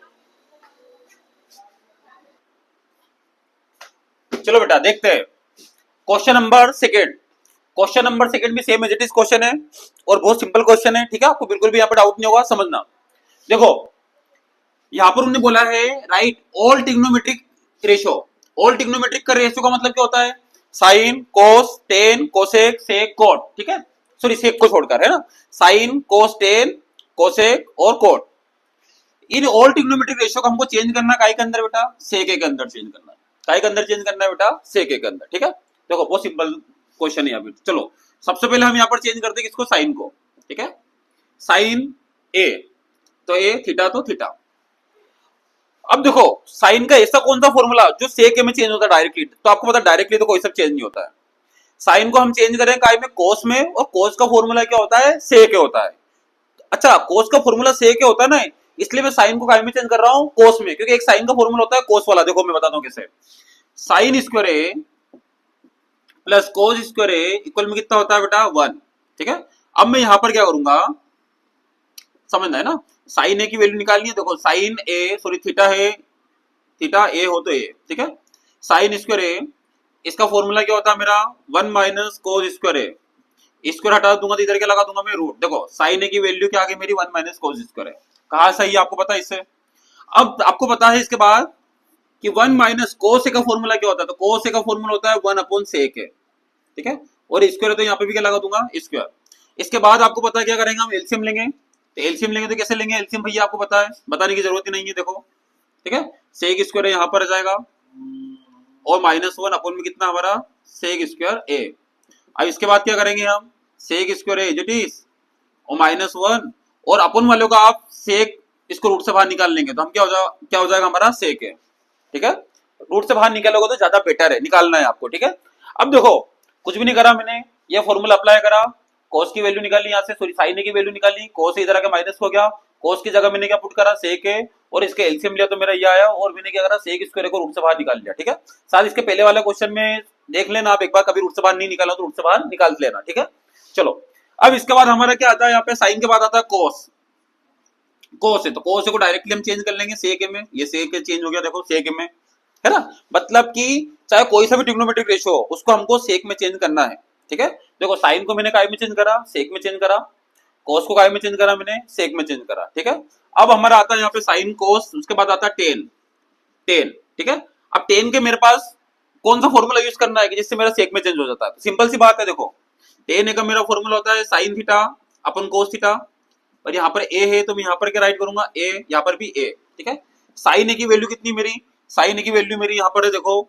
चलो बेटा देखते हैं question number second. Question number second भी same as it is question है, और बहुत सिंपल क्वेश्चन है। ठीक है, आपको बिल्कुल भी यहाँ पर डाउट नहीं होगा, समझना। देखो यहाँ पर उन्होंने बोला है write all trigonometric ratio. All trigonometric का रेशो का मतलब क्या होता है, sine cos tan cosec sec cot. ठीक है, सॉरी सेक को छोड़कर, है ना, साइन कोस टेन कोसेक और कोट। इन ऑल ट्रिग्नोमेट्रिक रेशो को हमको चेंज करना काय के अंदर बेटा, सेक के अंदर चेंज करना। काय के अंदर चेंज करना है बेटा, सेक के अंदर। ठीक है, देखो बहुत सिंपल क्वेश्चन है अभी। चलो सबसे पहले हम यहाँ पर चेंज करते हैं किसको, साइन को। ठीक है, साइन ए, तो ए थीटा तो थीटा। अब देखो साइन का ऐसा कौन सा फॉर्मूला जो सेक में चेंज होता है डायरेक्टली, तो आपको पता डायरेक्टली तो कोई सब चेंज नहीं होता है। साइन को हम चेंज करें काय में, कोस में, और कोस का फॉर्मूला क्या होता है, सेक होता है। अच्छा कोस का फॉर्मूला सेक होता है ना, इसलिए मैं साइन को काय में चेंज कर रहा हूं, कोस में, क्योंकि एक साइन का फॉर्मूला होता है कोस वाला। देखो मैं बताता हूं कैसे, साइन स्क्वायर ए प्लस कोस स्क्वायर ए इक्वल में कितना होता है बेटा 1। ठीक है, अब मैं यहां पर क्या करूंगा, समझना है ना, साइन ए की वैल्यू निकालनी है। देखो साइन ए सॉरी थीटा है, थीटा ए हो तो ए। ठीक है, साइन स्क्वायर ए, इसका फॉर्मूला क्या होता है मेरा 1 minus cos square a. Square हटा दूंगा तो इधर क्या लगा दूंगा मैं, रूट। देखो साइन ए की वैल्यू क्या आ गई मेरी 1 माइनस कोस स्क्वायर है। कहा सही है आपको पता है इससे। अब आपको पता है इसके बाद कि 1 माइनस कोस ए का फॉर्मूला क्या होता है, तो कोस ए का फॉर्मूला होता है 1 अपॉन सेक है। ठीक है, और स्क्वायर तो यहाँ पे भी क्या लगा दूंगा, स्क्वायर। इसके बाद आपको पता है क्या करेंगे, हम एलसीएम लेंगे। तो एलसीएम लेंगे तो कैसे लेंगे एलसीएम भैया, आपको पता है, बताने की जरूरत ही नहीं है। देखो ठीक है, सेक स्क्वायर यहाँ पर आ जाएगा, और -1 अपॉन में कितना हमारा सेक स्क्वायर ए। अब इसके बाद क्या करेंगे हम, sec square A it is और -1, और अपन वालों का आप सेक इसको रूट से बाहर निकाल लेंगे तो हम क्या हो जाएगा हमारा सेक है। ठीक है, रूट से बाहर निकालोगे तो ज्यादा बेटर है, निकालना है आपको। ठीक है, अब देखो कुछ भी नहीं करा मैंने, ये फॉर्मूला अप्लाई करा, कोस की वैल्यू निकाली यहाँ से, सॉरी साइन की वैल्यू निकाली, कोस इधर आके माइनस हो गया, कोस की जगह मैंने क्या पुट करा सेक है, और इसके एलसीएम लिया तो मेरा ये आया, और मैंने क्या करा सेक स्क्वायर को रूट से बाहर निकाल लिया। ठीक है, साथ इसके पहले वाले क्वेश्चन में देख लेना आप एक बार, कभी रूट से बाहर नहीं निकाला तो रूट से बाहर निकाल लेना। ठीक है, चलो अब इसके बाद हमारा क्या आता है, यहाँ पे साइन के बाद आता है कोस। कोस है तो कोस को डायरेक्टली हम चेंज कर लेंगे सेक में, ये सेक चेंज हो गया, देखो सेक में, है ना, मतलब कि चाहे कोई सा भी ट्रिग्नोमेट्रिक रेशियो हो उसको हमको सेक में चेंज करना है। ठीक है, देखो साइन को मैंने काय में चेंज करा, सेक में चेंज करा, कोस को काय में चेंज करा मैंने, सेक में चेंज करा। ठीक है, अब हमारा आता है यहाँ पे साइन कोस, उसके बाद आता है टेन। ठीक है, अब टेन के मेरे पास कौन सा फॉर्मूला यूज करना है कि जिससे मेरा सेक में चेंज हो जाता है, सिंपल सी बात है। देखो टेन का मेरा फॉर्मूला होता है sine theta upon cos theta, और यहाँ पर ए है तो मैं यहाँ पर क्या राइट करूंगा ए, यहाँ पर भी ए। ठीक है, साइन ए की वैल्यू कितनी मेरी, साइन ए की वैल्यू मेरी यहाँ पर है देखो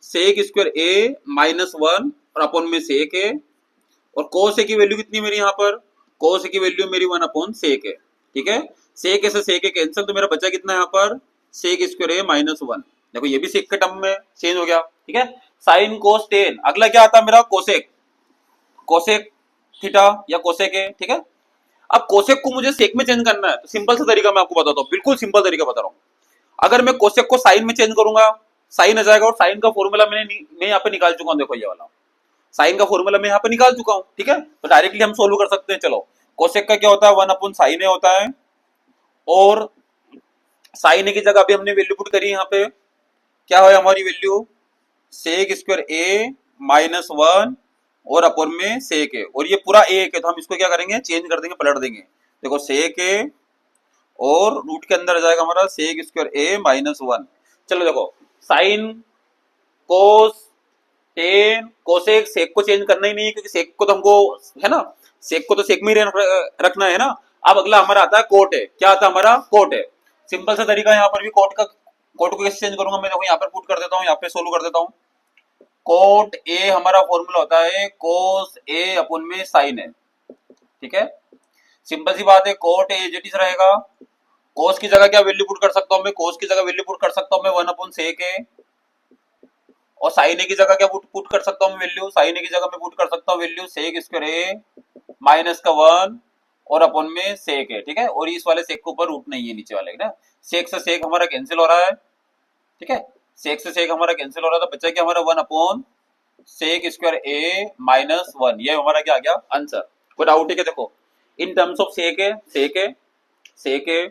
सेक स्क्वायर ए -1 और अपॉन में सेक है, और कोस ए की वैल्यू कितनी मेरी यहाँ पर, कोस ए की वैल्यू मेरी 1 अपॉन सेक है। ठीक है, सेक ए से सेक ए कैंसिल, तो मेरा बचा कितना यहाँ पर सेक स्क्वायर ए -1। देखो ये भी सेक के टर्म में चेंज हो गया। ठीक है, साइन कोस टेन, अगला क्या आता है मेरा कोसेक। कोसेक थीटा या कोसेक ए, ठीक है। अब कोसेक को मुझे सेक में चेंज करना है, तो सिंपल सा तरीका मैं आपको बताता हूँ, बिल्कुल सिंपल तरीका बता रहा हूँ। अगर मैं कोसेक को साइन में चेंज करूंगा, साइन आ जाएगा, और साइन का फॉर्मूला मैं यहाँ पे निकाल चुका हूँ, देखो ये वाला साइन का फॉर्मूला मैं यहाँ पे निकाल चुका हूँ, ठीक है। तो डायरेक्टली हम सोल्व कर सकते हैं। चलो, कोसेक का क्या होता है, 1/sin a होता है, और साइन ए की जगह अभी हमने वैल्यू पुट करी यहाँ पे, क्या है हमारी वैल्यू, सेक स्क्वायर ए माइनस 1 और अपन में सेक ए, और ये पूरा ए है, तो हम इसको क्या करेंगे, चेंज कर देंगे, पलट देंगे। देखो सेक ए और रूट के अंदर आ जाएगा हमारा सेक स्क्वायर ए माइनस 1। चलो देखो, साइन, कोस, टेन, कोसेक, सेक को चेंज करना ही नहीं है, क्योंकि सेक को तो हमको, है ना, सेक को तो सेक में ही रखना है ना। अब अगला हमारा आता है कोट है, क्या आता है हमारा, कोट है। सिंपल सा तरीका यहाँ पर भी कोट को कैसे चेंज करूंगा, मैं देखो यहाँ पर पुट कर देता हूँ, यहाँ पे सोल्व कर देता हूँ। कोट ए हमारा फॉर्मूला होता है कोस ए अपन में साइन है, ठीक है। सिंपल सी बात है, कोट ए जेटिस रहेगा, कोस की जगह क्या वैल्यू पुट कर सकता हूँ मैं, कोस की जगह वैल्यू पुट कर सकता हूँ मैं 1/sec ए, और साइन ए की जगह क्या पुट कर सकता हूँ वैल्यू, साइन ए की जगह मैं पुट कर सकता हूँ वैल्यू सेक स्क्वायर ए माइनस का 1 और अपन में सेक है, ठीक है। और इस वाले सेक के ऊपर रूट नहीं है नीचे वाले ना, सेक से सेक हमारा कैंसिल हो रहा है, ठीक है। सेक से सेक हमारा कैंसिल हो रहा था, बच्चा क्या हमारा 1/sec स्क्वायर ए माइनस 1, ये हमारा क्या आ गया आंसर। कोई डाउट है क्या, देखो इन टर्म्स ऑफ सेक है, सेक है, सेक है,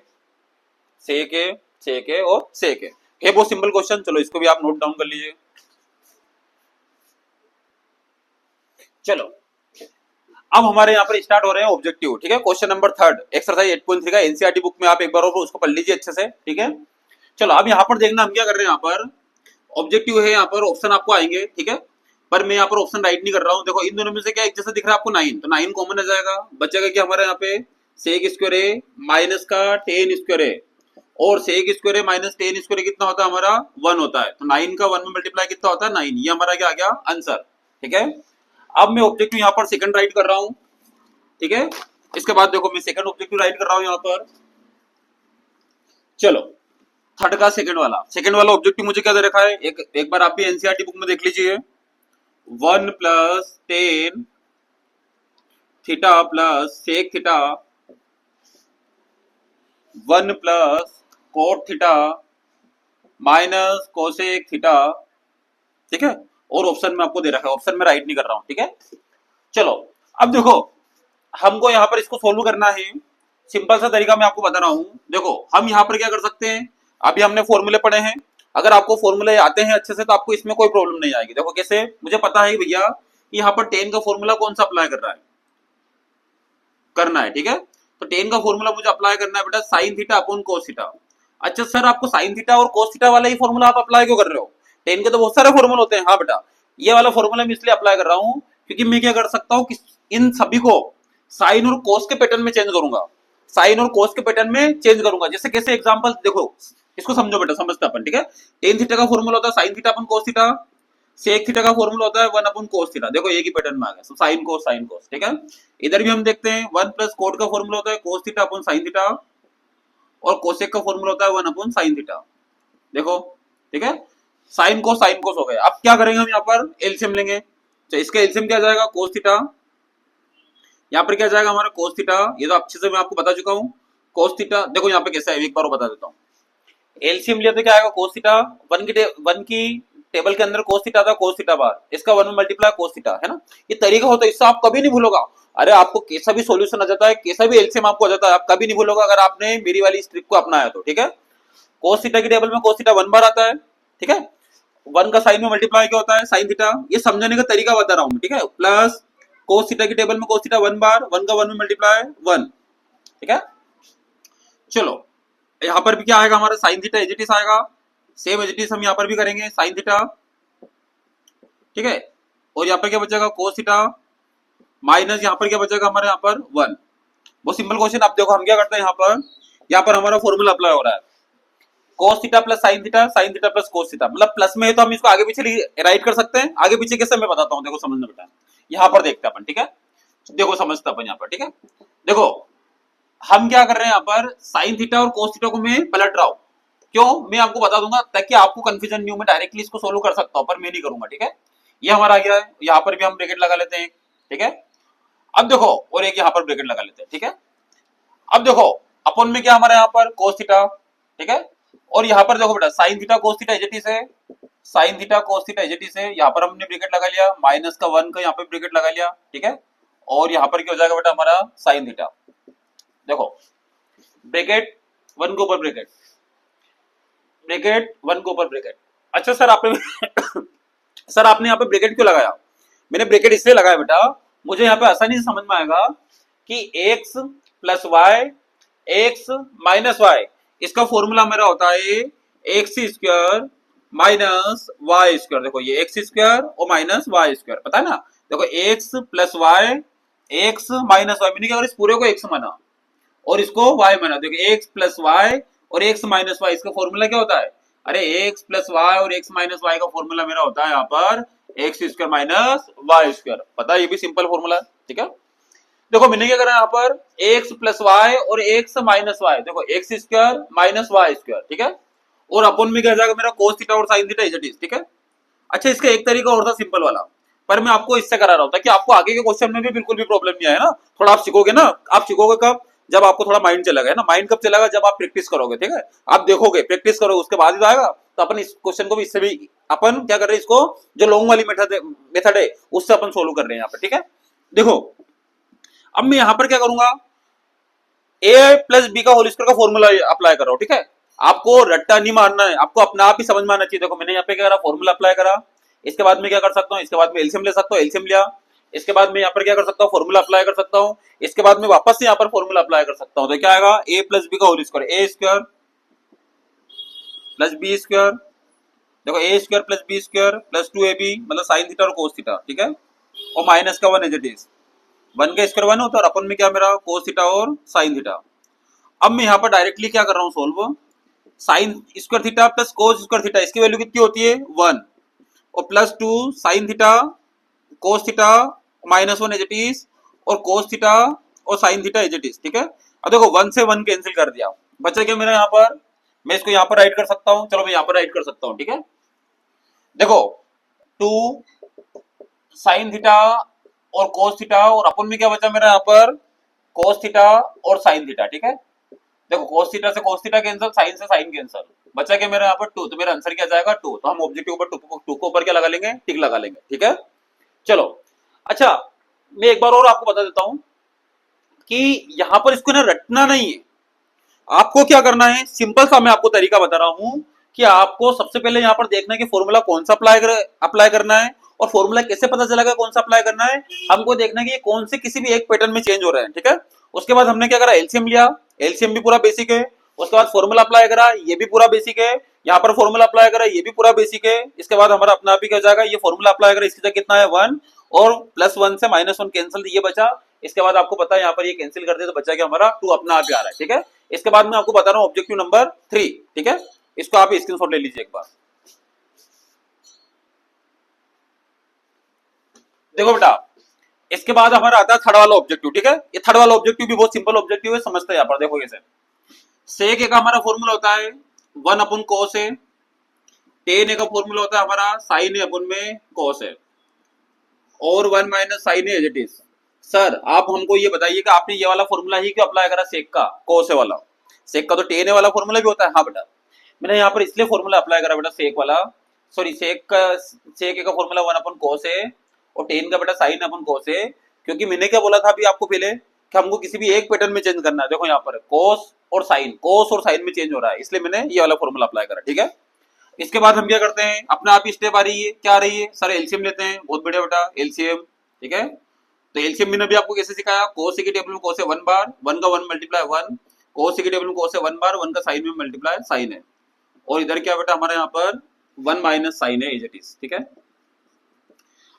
सेक है, सेक है और सेक है बहुत सिंपल क्वेश्चन। चलो इसको भी आप नोट डाउन कर लीजिए। चलो, अब हमारे यहाँ पर स्टार्ट हो रहे हैं ऑब्जेक्टिव, ठीक है। क्वेश्चन नंबर 3 एक्सरसाइज 8.3 का एनसीईआरटी बुक में आप एक बार और उसको पढ़ लीजिए अच्छे से, ठीक है। चलो, अब यहाँ पर देखना हम क्या कर रहे हैं, यहाँ पर ऑब्जेक्टिव है, यहाँ पर ऑप्शन आपको आएंगे, ठीक है। पर मैं यहाँ पर ऑप्शन राइट नहीं कर रहा हूँ। देखो इन दोनों में से क्या एक जैसा दिख रहा है आपको 9, तो 9 कॉमन आ जाएगा, बचेगा क्या हमारे यहाँ पे सेक स्क्वायर ए माइनस का टेन स्क्वायर ए, और सेक स्क्वायर ए माइनस टेन स्क्वायर कितना होता है हमारा 1 होता है, तो 9 का 1 में मल्टीप्लाई कितना होता है 9, ये हमारा क्या आ गया आंसर, ठीक है। अब मैं ऑब्जेक्टिव यहाँ पर सेकंड राइट कर रहा हूँ, ठीक है। इसके बाद देखो मैं सेकंड ऑब्जेक्टिव राइट कर रहा हूँ यहाँ पर। चलो, थर्ड का सेकंड वाला ऑब्जेक्टिव मुझे क्या दे रखा है, एक बार आप भी एनसीईआरटी बुक में देख लीजिए। 1 + tan theta plus sec theta 1 + cot theta minus cosec theta, ठीक है। और ऑप्शन में आपको दे रखा है, ऑप्शन में राइट नहीं कर रहा हूं, ठीक है। चलो, अब देखो हमको यहाँ पर इसको सोल्व करना है, सिंपल सा तरीका मैं आपको बता रहा हूं। देखो हम यहाँ पर क्या कर सकते हैं, अभी हमने फॉर्मूले पढ़े हैं, अगर आपको फॉर्मूले आते हैं अच्छे से तो आपको इसमें कोई प्रॉब्लम नहीं आएगी। देखो कैसे, मुझे पता है भैया यहाँ पर टेन का फॉर्मूला कौन सा अप्लाई करना है, ठीक है। तो टेन का फॉर्मूला मुझे अप्लाई करना है बेटा sine theta upon cos theta. अच्छा सर, आपको साइन थीटा और कोस थीटा वाला ही फॉर्मूला आप अप्लाई क्यों कर रहे हो, टेन के तो बहुत सारे फॉर्मूले होते हैं। हाँ बेटा, ये वाला फॉर्मूला मैं इसलिए अप्लाई कर रहा हूँ क्योंकि मैं क्या कर सकता हूँ कि इन सभी को साइन और कोस के पैटर्न में चेंज करूंगा, साइन और कोस के पैटर्न में चेंज करूंगा। जैसे कैसे एग्जांपल देखो, इसको समझो बेटा, समझते अपन, ठीक है। टेन थीटा का फॉर्मूला होता है sine theta upon cos theta, sec theta का फॉर्मूला होता है 1/cos थीटा। देखो एक ही पैटर्न में आ गया, साइन कोस, ठीक है। इधर भी हम देखते हैं 1 + cot का फॉर्मूला होता है cos थीटा अपन साइन थीटा, और कोसेक का फॉर्मूला होता है 1/sin थीटा। देखो, ठीक है, साइन कोस हो गए। अब क्या करेंगे हम यहाँ पर एलसीएम लेंगे, तो इसका एलसीएम क्या जाएगा cos थीटा, यहाँ पर क्या जाएगा हमारा cos थीटा, ये तो अच्छे से मैं आपको बता चुका हूँ। cos थीटा देखो यहाँ पे कैसा है, एक बार बता देता हूँ। एलसीएम लिया तो क्या आएगा cos थीटा, वन की टेबल के अंदर cos थीटा था, cos थीटा बार, इसका 1 में मल्टीप्लाई cos थीटा, है ना। ये तरीका होता है, इससे आप कभी नहीं भूलोगा। अरे आपको कैसा भी सॉल्यूशन आ जाता है, कैसा भी एलसीएम आपको आ जाता है, आप कभी नहीं भूलोगा अगर आपने मेरी वाली इस ट्रिक को अपनाया तो, ठीक है। cos थीटा की टेबल में cos थीटा 1 बार आता है, ठीक है। 1 का साइन में मल्टीप्लाई क्या होता है sin थीटा, ये समझने का तरीका बता रहा हूँ, ठीक है। प्लस cos थीटा की टेबल में cos थीटा 1 बार, 1 का 1 में मल्टीप्लाई 1, ठीक है। चलो, यहाँ पर भी क्या आएगा हमारा sin theta as it is आएगा, सेम एज इट इज हम यहाँ पर भी करेंगे sin थीटा, ठीक है। और यहाँ पर क्या बचेगा cos थीटा माइनस यहाँ पर क्या बचेगा हमारे यहाँ पर 1। बहुत सिंपल क्वेश्चन। अब देखो हम क्या करते हैं, यहाँ पर हमारा फॉर्मूला अप्लाई हो रहा है cos theta plus sin theta plus cos theta, मतलब प्लस में है तो हम इसको आगे पीछे राइट कर सकते हैं। आगे पीछे कैसे मैं बताता हूँ, देखो समझना बेटा, यहाँ पर देखते हैं अपन, ठीक है। देखो समझते अपन यहाँ पर, ठीक है। देखो हम क्या कर रहे हैं यहाँ पर, sin थीटा और cos थीटा को मैं पलट रहा हूँ, क्यों मैं आपको बता दूंगा ताकि आपको कंफ्यूजन नहीं हो, मैं डायरेक्टली इसको सोल्व कर सकता हूँ पर मैं नहीं करूंगा, ठीक है। ये हमारा आ गया है, यहाँ पर भी हम ब्रैकेट लगा लेते हैं, ठीक है। अब देखो, और एक यहाँ पर ब्रैकेट लगा लेते हैं, ठीक है। अब देखो अपन में क्या हमारे यहाँ पर cos थीटा, ठीक है, और यहाँ पर देखो बेटा sin theta cos theta as it is है, sin theta cos theta as it is है। यहाँ पर हमने ब्रैकेट लगा लिया, माइनस का 1 का यहाँ पे ब्रैकेट लगा लिया, ठीक है, और यहाँ पर क्या हो जाएगा बेटा हमारा sin थीटा। देखो ब्रैकेट 1 के ऊपर ब्रैकेट, ब्रैकेट 1 के ऊपर ब्रैकेट। अच्छा सर आपने सर आपने यहाँ पे ब्रैकेट क्यों लगाया? मैंने ब्रैकेट इसलिए लगाया बेटा, मुझे यहाँ पे आसानी से समझ में आएगा कि x plus Y, x minus Y, इसका फॉर्मूला मेरा होता है x square minus Y square. देखो ये एक्स स्क्वायर और माइनस वाई स्क्वायर, पता है ना। देखो x plus Y, x minus Y, मैंने क्या इस पूरे को एक्स माना और इसको वाई माना। देखो एक्स प्लस वाई और एक्स माइनस वाई, इसका फॉर्मूला क्या होता है? अरे एक्स प्लस वाई और एक्स माइनस वाई का फॉर्मूला मेरा होता है यहाँ पर X square minus Y square. पता है, ये भी सिंपल फॉर्मूला है, ठीक है। देखो मैंने क्या करा यहाँ पर एक्स प्लस वाई और एक्स माइनस वाई, देखो X square minus Y square, ठीक है, और अपन में क्या जाएगा मेरा कोस थीटा और sine theta is it is, ठीक है। अच्छा इसका एक तरीका और था सिंपल वाला, पर मैं आपको इससे करा रहा हूँ ताकि आपको आगे के क्वेश्चन में भी बिल्कुल भी प्रॉब्लम नहीं आए ना। थोड़ा आप सीखोगे ना, आप सीखोगे कब? जब आपको थोड़ा माइंड चलेगा ना। माइंड कब चलेगा? जब आप प्रैक्टिस करोगे, ठीक है। आप देखोगे, प्रैक्टिस करोगे, उसके बाद ही आएगा। तो अपन इस क्वेश्चन को भी इससे भी अपन क्या कर रहे हैं, इसको जो लॉन्ग वाली मेथड है उससे अपन सोल्व कर रहे हैं यहाँ पर, ठीक है। देखो अब मैं यहाँ पर क्या करूंगा, ए प्लस बी का होल स्क्वायर का फॉर्मूला अप्लाई कर रहा हूँ, ठीक है। आपको रट्टा नहीं मारना है, आपको अपना आप ही समझ में आना चाहिए। देखो मैंने यहाँ पे क्या करा, फॉर्मूला अप्लाई करा, इसके बाद में क्या कर सकता हूँ, इसके बाद में एलसीएम ले सकता हूँ, एलसीएम लिया, इसके बाद में यहाँ पर क्या कर सकता हूँ, फॉर्मूला अप्लाई कर सकता हूँ, इसके बाद में वापस से यहाँ पर फॉर्मूला अप्लाई कर सकता हूँ। तो क्या आएगा, ए प्लस बी का whole square, a square plus B square, देखो a square plus B square plus 2ab मतलब साइन थीटा और कोस थीटा, ठीक है, और माइनस का 1 एज इट इज, 1 का स्क्वायर 1 होता है और अपन में क्या मेरा कोस थीटा और साइन थीटा। अब मैं यहाँ पर डायरेक्टली क्या कर रहा हूँ solve, sine square theta plus cos square theta, इसकी वैल्यू कितनी होती है 1, और plus 2 sine theta cos theta minus 1 as it is, और कोस थीटा और sine theta as it is, ठीक है। अब देखो 1 से 1 कैंसिल कर दिया, बचा क्या मेरा यहाँ पर, मैं इसको यहाँ पर राइट कर सकता हूँ, चलो मैं यहाँ पर राइट कर सकता हूँ, ठीक है। देखो 2 साइन थीटा और कोस थीटा, और अपन में क्या बचा मेरा यहाँ पर कोस थीटा और साइन थीटा, ठीक है। देखो कोस थीटा से कोस थीटा कैंसिल, साइन से साइन कैंसिल, बचा क्या मेरा यहाँ पर 2, तो मेरा आंसर क्या जाएगा 2। तो हम ऑब्जेक्टिव ऊपर 2 के ऊपर क्या लगा लेंगे, टिक लगा लेंगे, ठीक है। चलो अच्छा मैं एक बार और आपको बता देता हूं कि यहां पर इसको ना रटना नहीं है, आपको क्या करना है, सिंपल सा मैं आपको तरीका बता रहा हूं कि आपको सबसे पहले यहां पर देखना है कि फॉर्मूला कौन सा अप्लाई करना है, और फॉर्मूला कैसे पता चलेगा कौन सा अप्लाई करना है, हमको देखना है कि कौन से किसी भी एक पैटर्न में चेंज हो रहा है, ठीक है। उसके बाद हमने क्या करा, एलसीएम लिया, एलसीएम भी पूरा बेसिक है, उसके बाद फॉर्मूला अप्लाई करा, ये भी पूरा बेसिक है, यहाँ पर फॉर्मूला अप्लाई करा, ये भी पूरा बेसिक है। इसके बाद हमारा अपना आप ही क्या हो जाएगा, ये फॉर्मूला अप्लाई करा, इसकी जगह कितना है 1, और +1 से -1 कैंसिल, ये बचा। इसके बाद आपको पता है यहाँ पर ये कैंसिल कर दे तो बचा क्या हमारा 2 अपना आप ही आ रहा है, ठीक है। इसके बाद मैं आपको बता रहा हूँ ऑब्जेक्टिव नंबर 3, ठीक है, इसको आप स्क्रीनशॉट ले लीजिए एक बार। देखो बेटा इसके बाद हमारा आता है थर्ड वाला ऑब्जेक्टिव, ठीक है। ये थर्ड वाला ऑब्जेक्टिव भी बहुत सिंपल ऑब्जेक्टिव है, समझते हैं यहाँ पर। देखो कैसे, सेक ए का हमारा फॉर्मूला होता है 1 अपन कोस है, टेन ए का फॉर्मूला होता है हमारा साइन ए अपन में कोस है, और 1 minus sine A as it is. Sir आप हमको ये बताइए कि आपने ये वाला फॉर्मूला ही क्यों अप्लाई करा सेक का, कोस ए वाला, सेक का तो टेन ए वाला फॉर्मूला भी होता है। हाँ बेटा मैंने यहाँ पर इसलिए फॉर्मूला अप्लाई करा बेटा सेक वाला, सॉरी सेक ए का फॉर्मूला 1 अपन कोस है और टेन का बेटा साइन अपन कोस है, क्योंकि मैंने क्या बोला था अभी आपको पहले कि हमको किसी भी एक पैटर्न में चेंज करना है। देखो यहाँ पर कोस और साइन में चेंज हो रहा है, इसलिए मैंने ये वाला फॉर्मूला अप्लाई करा, ठीक है। इसके बाद हम क्या करते हैं, अपना आप ही स्टेप आ रही है, क्या आ रही है सर, एलसीएम लेते हैं, बहुत बढ़िया बेटा एलसीएम, ठीक है। तो एलसीएम मैंने भी आपको कैसे सिखाया, कोस की टेबल में कोस है 1 बार, 1 का 1 मल्टीप्लाई 1, कोस की टेबल में कोस है 1 बार, 1 का साइन में मल्टीप्लाई साइन है, और इधर क्या बेटा हमारे यहाँ पर 1 माइनस साइन है एज इट इज, ठीक है।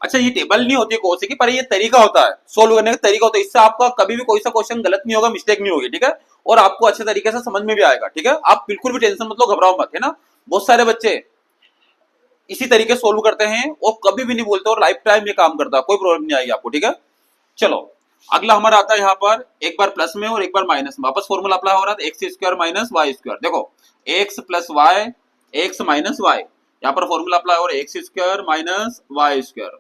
अच्छा ये टेबल नहीं होती है कोस की, पर ये तरीका होता है, सोल्व करने का तरीका होता है, इससे आपका कभी भी कोई सा क्वेश्चन गलत नहीं होगा, मिस्टेक नहीं होगी, ठीक है, और आपको अच्छे तरीके से समझ में भी आएगा, ठीक है। आप बिल्कुल भी टेंशन मतलब घबराओ मत, है ना। बहुत सारे बच्चे इसी तरीके सोल्व करते हैं और कभी भी नहीं बोलते, और लाइफ टाइम ये काम करता है, कोई प्रॉब्लम नहीं आएगी आपको, ठीक है। चलो अगला हमारा आता है यहाँ पर एक बार प्लस में और एक बार माइनस में, वापस फॉर्मूला अप्लाई हो रहा है x square minus Y square. देखो x plus Y, x minus y, यहाँ पर फॉर्मूला अप्लाई हो रहा है x square minus Y square,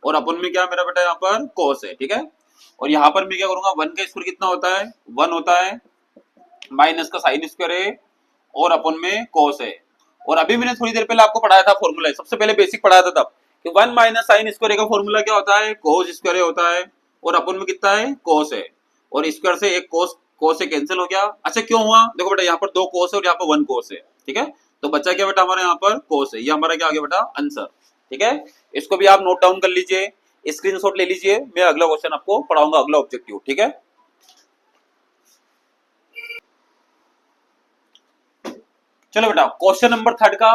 और अपन में क्या मेरा बेटा यहाँ पर कोस है, ठीक है। और यहाँ पर मैं क्या करूंगा, 1 का स्क्वायर कितना होता है, 1 होता है, माइनस का साइन स्क्वायर है और अपन में कोस है। और अभी मैंने थोड़ी देर पहले आपको पढ़ाया था फॉर्मूला, सबसे पहले बेसिक पढ़ाया था तब, कि 1 माइनस साइन स्क्वायर का फॉर्मूला क्या होता है, कोस स्क्वायर होता है, और अपन में कितना है, कोस है, और स्क्वायर से एक कोस, कोस से कैंसिल हो गया। अच्छा क्यों हुआ, देखो बेटा यहाँ पर 2 कोस है और यहाँ पर 1 कोस है, ठीक है, तो बच्चा क्या बेटा हमारे यहाँ पर कोस है, ये हमारा क्या आ गया बेटा, आंसर, ठीक है। इसको भी आप नोट डाउन कर लीजिए, स्क्रीनशॉट ले लीजिए, मैं अगला क्वेश्चन आपको पढ़ाऊंगा, अगला ऑब्जेक्टिव, ठीक है। चलो बेटा क्वेश्चन नंबर 3 का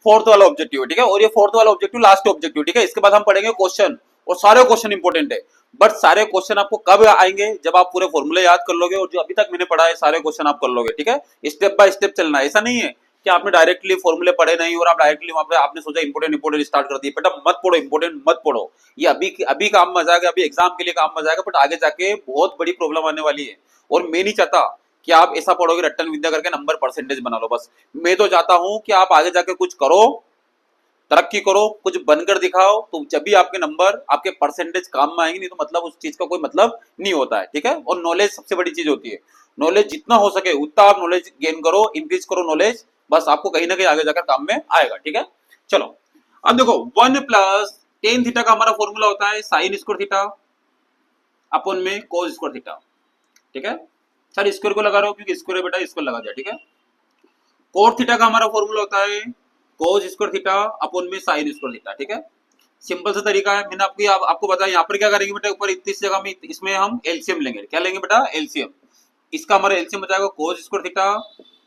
फोर्थ वाला ऑब्जेक्टिव है, ठीक है, और ये फोर्थ वाला ऑब्जेक्टिव लास्ट ऑब्जेक्टिव, ठीक है। इसके बाद हम पढ़ेंगे क्वेश्चन, और सारे क्वेश्चन इंपॉर्टेंट है, बट सारे क्वेश्चन आपको कब आएंगे, जब आप पूरे फॉर्मूले याद कर लोगे, और जो अभी तक मैंने पढ़ा है सारे क्वेश्चन आप कर लोगे, ठीक है। स्टेप बाय स्टेप चलना है, ऐसा नहीं है कि आपने डायरेक्टली फॉर्मूले पढ़े नहीं और आप डायरेक्टली वहां पे आपने सोचा इंपोर्टेंट इंपोर्टेंट स्टार्ट कर दिए, बेटा मत पढ़ो, इंपोर्टेंट मत पढ़ो, ये अभी काम में आ जाएगा, अभी एग्जाम के लिए काम में आ जाएगा, बट आगे जाके बहुत बड़ी प्रॉब्लम आने वाली है। और मैं नहीं चाहता कि आप ऐसा पढ़ोगे रट्टन विद्या करके नंबर परसेंटेज बना लो, बस मैं तो चाहता हूं कि आप आगे जाके कुछ करो, तरक्की करो, कुछ बनकर दिखाओ, तो जब भी आपके नंबर, आपके परसेंटेज काम में आएंगे, नहीं तो मतलब उस चीज का कोई मतलब नहीं होता है, ठीक है। और नॉलेज सबसे बड़ी चीज होती है, नॉलेज जितना हो सके उतना आप नॉलेज गेन करो, इंक्रीज करो नॉलेज, बस आपको कहीं ना कहीं आगे जाकर काम में आएगा, ठीक है। चलो अब देखो 1 प्लस टेन थीटा का हमारा फॉर्मूला होता है साइन स्क्वायर थीटा अपन में कोस स्क्वायर थीटा, ठीक है। सर स्क्वायर को लगा रहा हूं क्योंकि स्क्वायर है बेटा, स्क्वायर लगा दिया, ठीक है। कोट थीटा का हमारा फॉर्मूला होता है कोस स्क्वायर थीटा अपन में साइन स्क्वायर थीटा, ठीक है। सिंपल सा तरीका है, मैंने आपको बताया। यहाँ पर क्या करेंगे बेटा, ऊपर इस जगह में इसमें हम एलसीएम लेंगे, क्या लेंगे बेटा, एलसीएम। इसका हमारा एलसीएम हो जाएगा cos square theta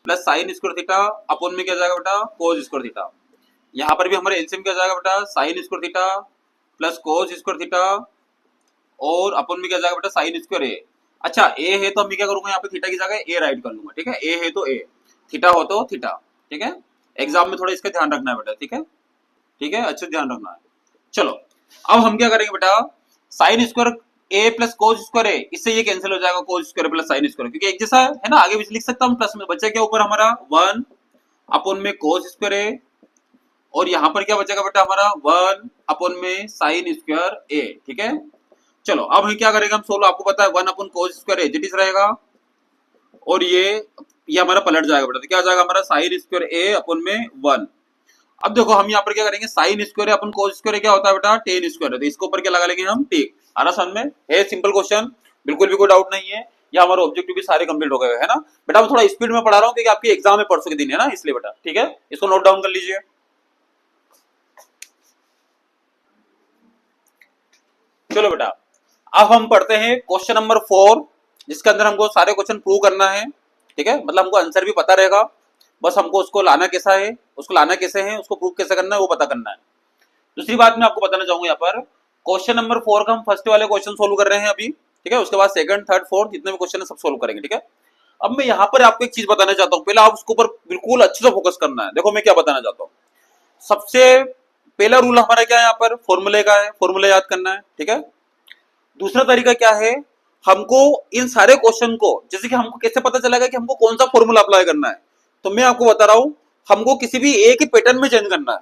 plus sine square theta अपन में क्या जाएगा बेटा, कोस स्क्वायर थीटा। यहाँ पर भी हमारा एलसीएम क्या जाएगा बेटा, sine square theta plus cos square theta, और अपन में क्या जाएगा बेटा, साइन स्क्वायर ए। अच्छा ए है तो मैं क्या करूंगा, यहाँ पे थीटा की जगह ए राइट कर लूंगा, ठीक है। ए है तो ए, थीटा हो तो थीटा, ठीक है। एग्जाम में थोड़ा इसका ध्यान रखना है बेटा, ठीक है, ठीक है, अच्छे ध्यान रखना है। चलो अब हम क्या करेंगे बेटा, साइन स्क्वायर ए प्लस कोस स्क्वायर ए, इससे ये कैंसिल हो जाएगा, cos square plus sine square, क्योंकि एक जैसा है ना, आगे भी लिख सकता हूँ प्लस में, बच्चा क्या ऊपर हमारा 1 अपन में कोस स्क्वायर ए, और यहाँ पर क्या बचेगा बेटा हमारा 1 अपन में साइन स्क्वायर ए, ठीक है। चलो अब हम क्या करेंगे, हम सोलो, आपको पता है 1 अपन कोस स्क्वायर ए जिटिस रहेगा, और ये हमारा पलट जाएगा बेटा, तो क्या आ जाएगा हमारा साइन स्क्वायर ए अपन में 1। अब देखो हम यहाँ पर क्या करेंगे, sine square upon cos square क्या होता है बेटा, टेन स्क्वायर है, तो इसके ऊपर क्या लगा लेंगे हम, टेक। आ रहा समझ में, है सिंपल क्वेश्चन, बिल्कुल भी कोई डाउट नहीं है। ये हमारे ऑब्जेक्टिव भी सारे कंप्लीट हो गए है ना बेटा। मैं थोड़ा स्पीड में पढ़ा रहा हूँ क्योंकि आपकी एग्जाम में परसों के दिन है ना, इसलिए बेटा, ठीक है, इसको नोट डाउन कर लीजिए। चलो बेटा अब हम पढ़ते हैं क्वेश्चन नंबर 4, जिसके अंदर हमको सारे क्वेश्चन प्रूव करना है, ठीक है, मतलब हमको आंसर भी पता रहेगा, बस हमको उसको लाना कैसा है, उसको लाना कैसे है, उसको प्रूव कैसे करना है, वो पता करना है। दूसरी बात मैं आपको बताना चाहूंगा, यहाँ पर क्वेश्चन नंबर 4 का हम फर्स्ट वाले क्वेश्चन सोल्व कर रहे हैं अभी, ठीक है, उसके बाद सेकंड थर्ड फोर्थ जितने भी क्वेश्चन है सब सोल्व करेंगे, ठीक है। अब मैं यहाँ पर आपको एक चीज बताना चाहता हूँ, पहले आप उसके ऊपर बिल्कुल अच्छे से फोकस करना है। देखो मैं क्या बताना चाहता हूँ, सबसे पहला रूल हमारा क्या है, यहाँ पर फॉर्मूले का है, फॉर्मूला याद करना है, ठीक है। दूसरा तरीका क्या है, हमको इन सारे क्वेश्चन को, जैसे कि हमको कैसे पता चलेगा कि हमको कौन सा फॉर्मूला अप्लाई करना है, तो मैं आपको बता रहा हूं, हमको किसी भी एक ही पैटर्न में चेंज करना है।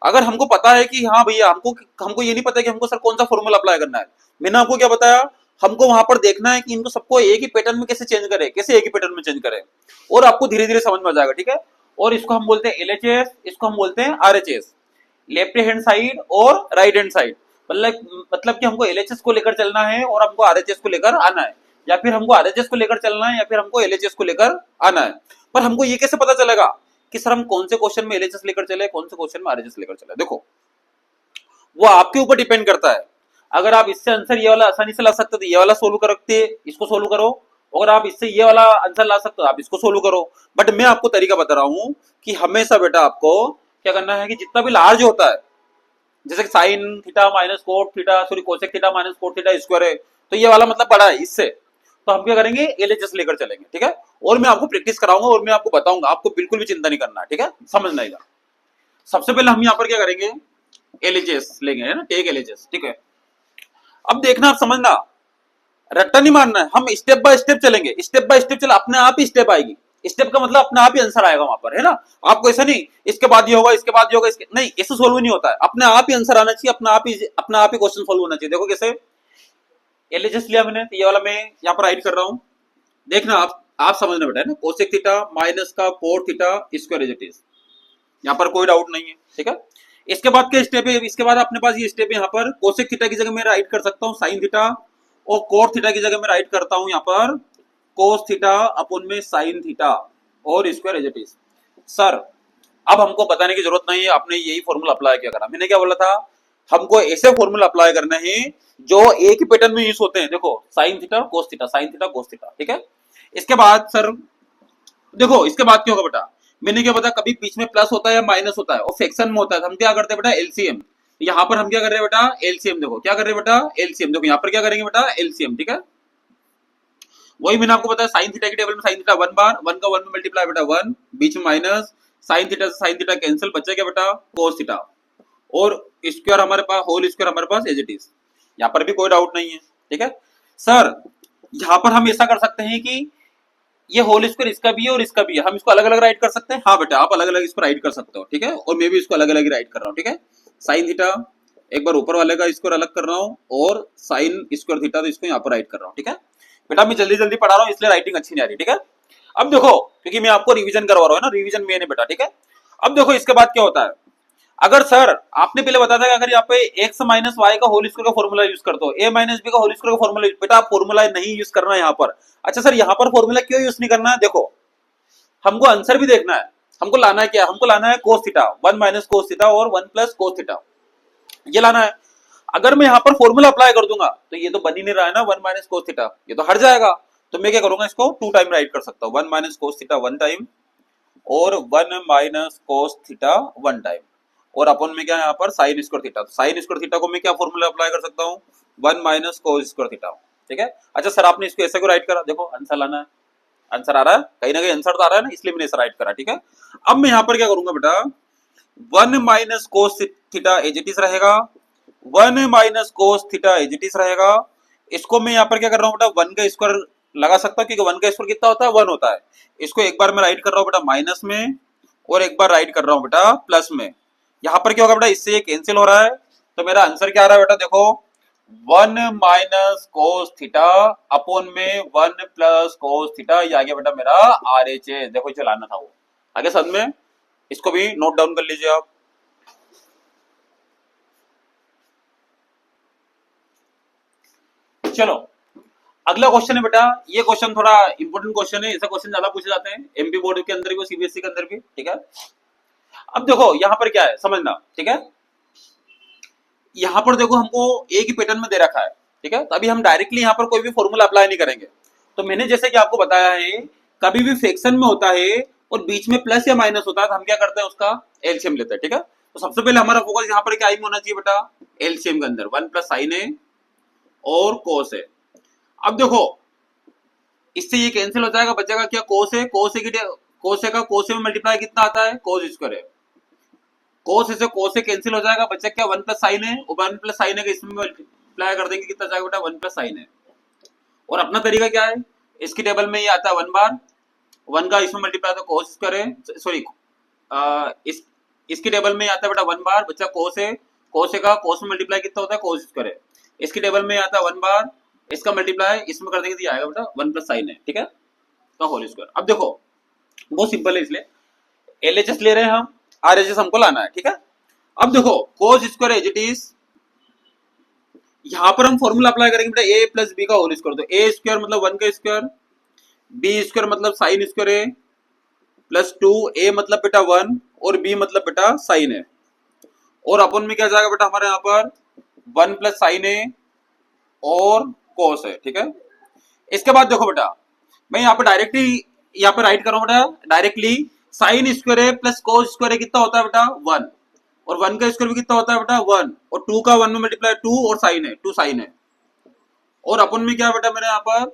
अगर हमको पता है कि हाँ भैया हमको हमको ये नहीं पता कि हमको सर कौन सा फॉर्मूला अप्लाई करना है, मैंने आपको क्या बताया, हमको वहां पर देखना है कि इनको सबको एक ही पैटर्न में कैसे चेंज करें, कैसे एक ही पैटर्न में चेंज करें, और आपको धीरे धीरे समझ में आ जाएगा, ठीक है। और इसको हम बोलते हैं एलएचएस, इसको हम बोलते हैं आरएचएस, लेफ्ट हैंड साइड और राइट हैंड साइड। मतलब कि हमको एलएचएस को लेकर चलना है और हमको आरएचएस को लेकर आना है, या फिर हमको आरएचएस को लेकर चलना है, या फिर हमको एलएचएस को लेकर आना है। पर हमको ये कैसे पता चलेगा कि सर हम कौन से क्वेश्चन में एलएचएस लेकर चले, कौन से क्वेश्चन में आरएचएस लेकर चले, देखो वो आपके ऊपर डिपेंड करता है। अगर आप इससे आंसर ये वाला आसानी से ला सकते तो ये वाला सोल्व करते, इसको सोल्व करो। अगर आप इससे ये वाला आंसर ला सकते हो आप इसको सोल्व करो। बट मैं आपको तरीका बता रहा हूं कि हमेशा बेटा आपको क्या करना है कि जितना भी लार्ज होता है, जैसे sign theta minus cot theta, sorry cosec theta minus cot theta square है, तो ये वाला मतलब बड़ा है इससे, तो हम क्या करेंगे एलएचएस लेकर चलेंगे, ठीक है। और मैं आपको प्रैक्टिस कराऊंगा और मैं आपको बताऊंगा, आपको बिल्कुल भी चिंता नहीं करना है, ठीक है, समझना है। सबसे पहले हम यहाँ पर क्या करेंगे, एलएचएस लेंगे, है ना, टेक एलएचएस, ठीक है। अब देखना, आप समझना, रट्टा नहीं मारना है, हम स्टेप बाय स्टेप चलेंगे, स्टेप बाय स्टेप चले, अपने आप ही स्टेप आएगी। स्टेप का मतलब अपने आप ही आंसर आएगा वहां पर, है ना। आपको ऐसा नहीं इसके बाद ये होगा, इसके बाद ये होगा, इसके नहीं, ऐसे सोल्व नहीं होता है, अपने आप ही आंसर आना चाहिए, अपना आप ही क्वेश्चन सोल्व होना चाहिए। देखो कैसे, एलएचएस लिया मैंने, तो ये वाला मैं यहाँ पर राइट कर रहा हूँ। देखना आप समझना बेटा है ना, कोसेक थीटा माइनस का cot theta square as it is, यहाँ पर कोई डाउट नहीं है, ठीक है। इसके बाद क्या स्टेप है, इसके बाद अपने पास ये स्टेप है, यहाँ पर कोसेक थीटा की जगह मैं राइट कर सकता हूँ साइन थीटा, और कोट थीटा की जगह मैं राइट करता हूँ यहाँ पर कोस थीटा अपन में साइन थीटा और square as it is. Sir अब हमको बताने की जरूरत नहीं है, आपने यही फॉर्मूला अप्लाई किया करा। मैंने क्या बोला था, हमको ऐसे फॉर्मूला अप्लाई करने हैं जो एक ही पैटर्न में यूज होते हैं। देखो sine theta cos theta, sign theta cos theta, ठीक है। इसके बाद सर देखो, इसके बाद क्या होगा बेटा, मैंने क्या बताया, कभी बीच में प्लस होता है या माइनस होता है और फ्रैक्शन में होता है, तो हम क्या करते हैं बेटा, एलसीएम। यहाँ पर हम क्या कर रहे हैं बेटा, एलसीएम। देखो क्या कर रहे हैं बेटा, एलसीएम। देखो यहाँ पर क्या करेंगे बेटा, एलसीएम, ठीक है। वही मैंने आपको बताया, साइन थीटा के टेबल में sine theta one bar, one का वन में मल्टीप्लाई बेटा वन, बीच में माइनस, साइन थीटा से साइन थीटा कैंसिल, बचा क्या बेटा, कोस थीटा, और स्क्वायर हमारे पास, होल स्क्वायर हमारे पास एज इट इज। यहाँ पर भी कोई डाउट नहीं है, ठीक है। सर यहाँ पर हम ऐसा कर सकते हैं कि ये होल स्क्वायर इसका भी है और इसका भी है, हम इसको अलग अलग राइट कर सकते हैं। हाँ बेटा, आप अलग अलग इसको राइट कर सकते हो, ठीक है, और मैं भी इसको अलग अलग राइट कर रहा हूँ, ठीक है। साइन थीटा एक बार ऊपर वाले का स्क्वायर अलग कर रहा हूँ, और साइन स्क्वायर थीटा तो इसको यहाँ पर राइट कर रहा हूँ, ठीक है। बेटा मैं जल्दी जल्दी पढ़ा रहा हूँ इसलिए राइटिंग अच्छी नहीं आ रही, ठीक है। अब देखो, क्योंकि मैं आपको रिवीजन करवा रहा हूँ ना, रिवीजन मेन है बेटा, ठीक है। अब देखो इसके बाद क्या होता है, अगर सर आपने पहले बताया था कि अगर यहाँ पे x माइनस वाई का होल स्क्वायर का फॉर्मूला यूज करते हो, a माइनस बी का होल स्क्वायर का फॉर्मूला, बेटा आप फॉर्मूला नहीं यूज करना है यहाँ पर। अच्छा सर यहाँ पर फॉर्मूला क्यों यूज नहीं करना है, देखो हमको आंसर भी देखना है, हमको लाना है क्या, हमको लाना है cos theta, one minus cos theta और वन प्लस कोस थीटा, ये लाना है। अगर मैं यहाँ पर फॉर्मूला अप्लाई कर दूंगा तो ये तो बन ही नहीं रहा है ना, वन माइनस कोस थीटा, ये तो हट जाएगा। तो मैं क्या करूंगा, इसको टू टाइम राइट कर सकता हूँ, one minus cos theta one time और one minus cos theta one time, और अपन में क्या है यहाँ पर sine square theta, sine square theta को मैं क्या फॉर्मूला अप्लाई कर सकता हूँ, one minus cos square theta, ठीक है। अच्छा सर आपने इसको ऐसे क्यों राइट करा, देखो आंसर लाना है, आंसर आ रहा है, कहीं ना कहीं आंसर तो आ रहा है ना, इसलिए मैंने ऐसा राइट करा, ठीक है। अब मैं यहाँ पर क्या करूंगा बेटा, one minus cos theta as it is रहेगा, one minus cos theta as it is रहेगा। इसको मैं यहाँ पर क्या कर रहा हूँ बेटा, वन का स्क्वायर लगा सकता हूँ, क्योंकि वन का स्क्वायर कितना होता है, वन होता है। इसको एक बार मैं राइट कर रहा हूँ बेटा माइनस में, और एक बार राइट कर रहा हूँ बेटा प्लस में। यहाँ पर क्या होगा बेटा, इससे ये कैंसिल हो रहा है, तो मेरा आंसर क्या आ रहा है बेटा, देखो one minus cos theta upon में वन प्लस कोस थीटा, ये आ गया बेटा मेरा आर एच ए। देखो चलाना था वो आगे साथ में, इसको भी नोट डाउन कर लीजिए आप। चलो अगला क्वेश्चन है बेटा, ये क्वेश्चन थोड़ा इंपॉर्टेंट क्वेश्चन है, ऐसा क्वेश्चन ज्यादा पूछे जाते हैं एमपी बोर्ड के अंदर भी, सीबीएसई के अंदर भी, ठीक है। अब देखो यहाँ पर क्या है समझना, ठीक है। यहाँ पर देखो हमको एक ही पैटर्न में दे रखा है, ठीक है, तो अभी हम डायरेक्टली यहाँ पर कोई भी फॉर्मूला अप्लाई नहीं करेंगे। तो मैंने जैसे कि आपको बताया है, कभी भी फ्रैक्शन में होता है और बीच में प्लस या माइनस होता है, तो हम क्या करते हैं, उसका एलसीएम लेते हैं, ठीक है। तो सबसे पहले हमारा फोकस यहाँ पर क्या ही होना चाहिए बेटा, एलसीएम के अंदर वन प्लस साइन ए और कोस है। अब देखो इससे ये कैंसिल हो जाएगा, बचेगा क्या, कोस है, कोस है की कोस है का कोस में मल्टीप्लाई कितना आता है, कोस स्क्वायर है, कोस से कोस से कैंसिल हो जाएगा, बचा क्या, वन प्लस साइन है, और वन प्लस साइन है का इसमें मल्टीप्लाई कर देंगे, कितना जाएगा बेटा, वन प्लस साइन है। और अपना तरीका क्या है, इसकी टेबल में ये आता है वन बार, वन का इसमें मल्टीप्लाई तो कोस स्क्वायर है, सॉरी इसकी टेबल में आता है बेटा वन बार, बच्चा कोस है, कोस का कोस में मल्टीप्लाई कितना होता है, कोस स्क्वायर है। इसकी टेबल में आता है वन बार, इसका मल्टीप्लाई इसमें कर देंगे तो आएगा बेटा वन प्लस साइन है, ठीक है, तो होल स्क्वायर। अब देखो बहुत सिंपल है, इसलिए एलएचएस ले रहे हैं हम, आरएचएस हमको लाना है, ठीक है। अब देखो cos square as it is, यहां पर हम फॉर्मूला अप्लाई करेंगे बेटा ए प्लस बी का होल स्क्वायर, तो ए स्क्वायर मतलब वन का स्क्वायर, बी स्क्वायर मतलब साइन स्क्वायर है, प्लस टू, ए मतलब बेटा वन और बी मतलब बेटा साइन है, और अपन में क्या जाएगा बेटा हमारे यहाँ पर वन प्लस साइन है और कोस है, ठीक है। इसके बाद देखो बेटा मैं यहाँ पर डायरेक्टली यहाँ पे राइट कर रहा हूँ बेटा, डायरेक्टली साइन स्क्वायर है प्लस कोस स्क्वायर है कितना होता है बेटा, वन, और वन का स्क्वायर भी कितना होता है बेटा, वन, और टू का वन में मल्टीप्लाई टू, और साइन है, टू साइन है, और अपन में क्या है बेटा मेरे यहाँ पर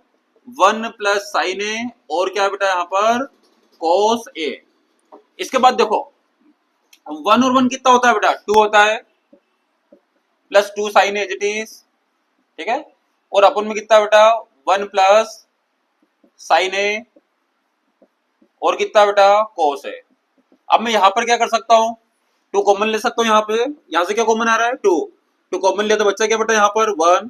वन प्लस साइन है, और क्या है बेटा यहाँ पर कोस ए। इसके बाद देखो वन और वन कितना होता है बेटा, टू होता है, plus two sine as it is, ठीक है, और अपन में कितना बेटा वन प्लस साइन ए और कितना बेटा कोस है। अब मैं यहाँ पर क्या कर सकता हूँ, टू कॉमन ले सकता हूँ, यहाँ पे यहाँ से क्या कॉमन आ रहा है, टू, टू कॉमन लिया तो बच्चा क्या बेटा यहाँ पर वन,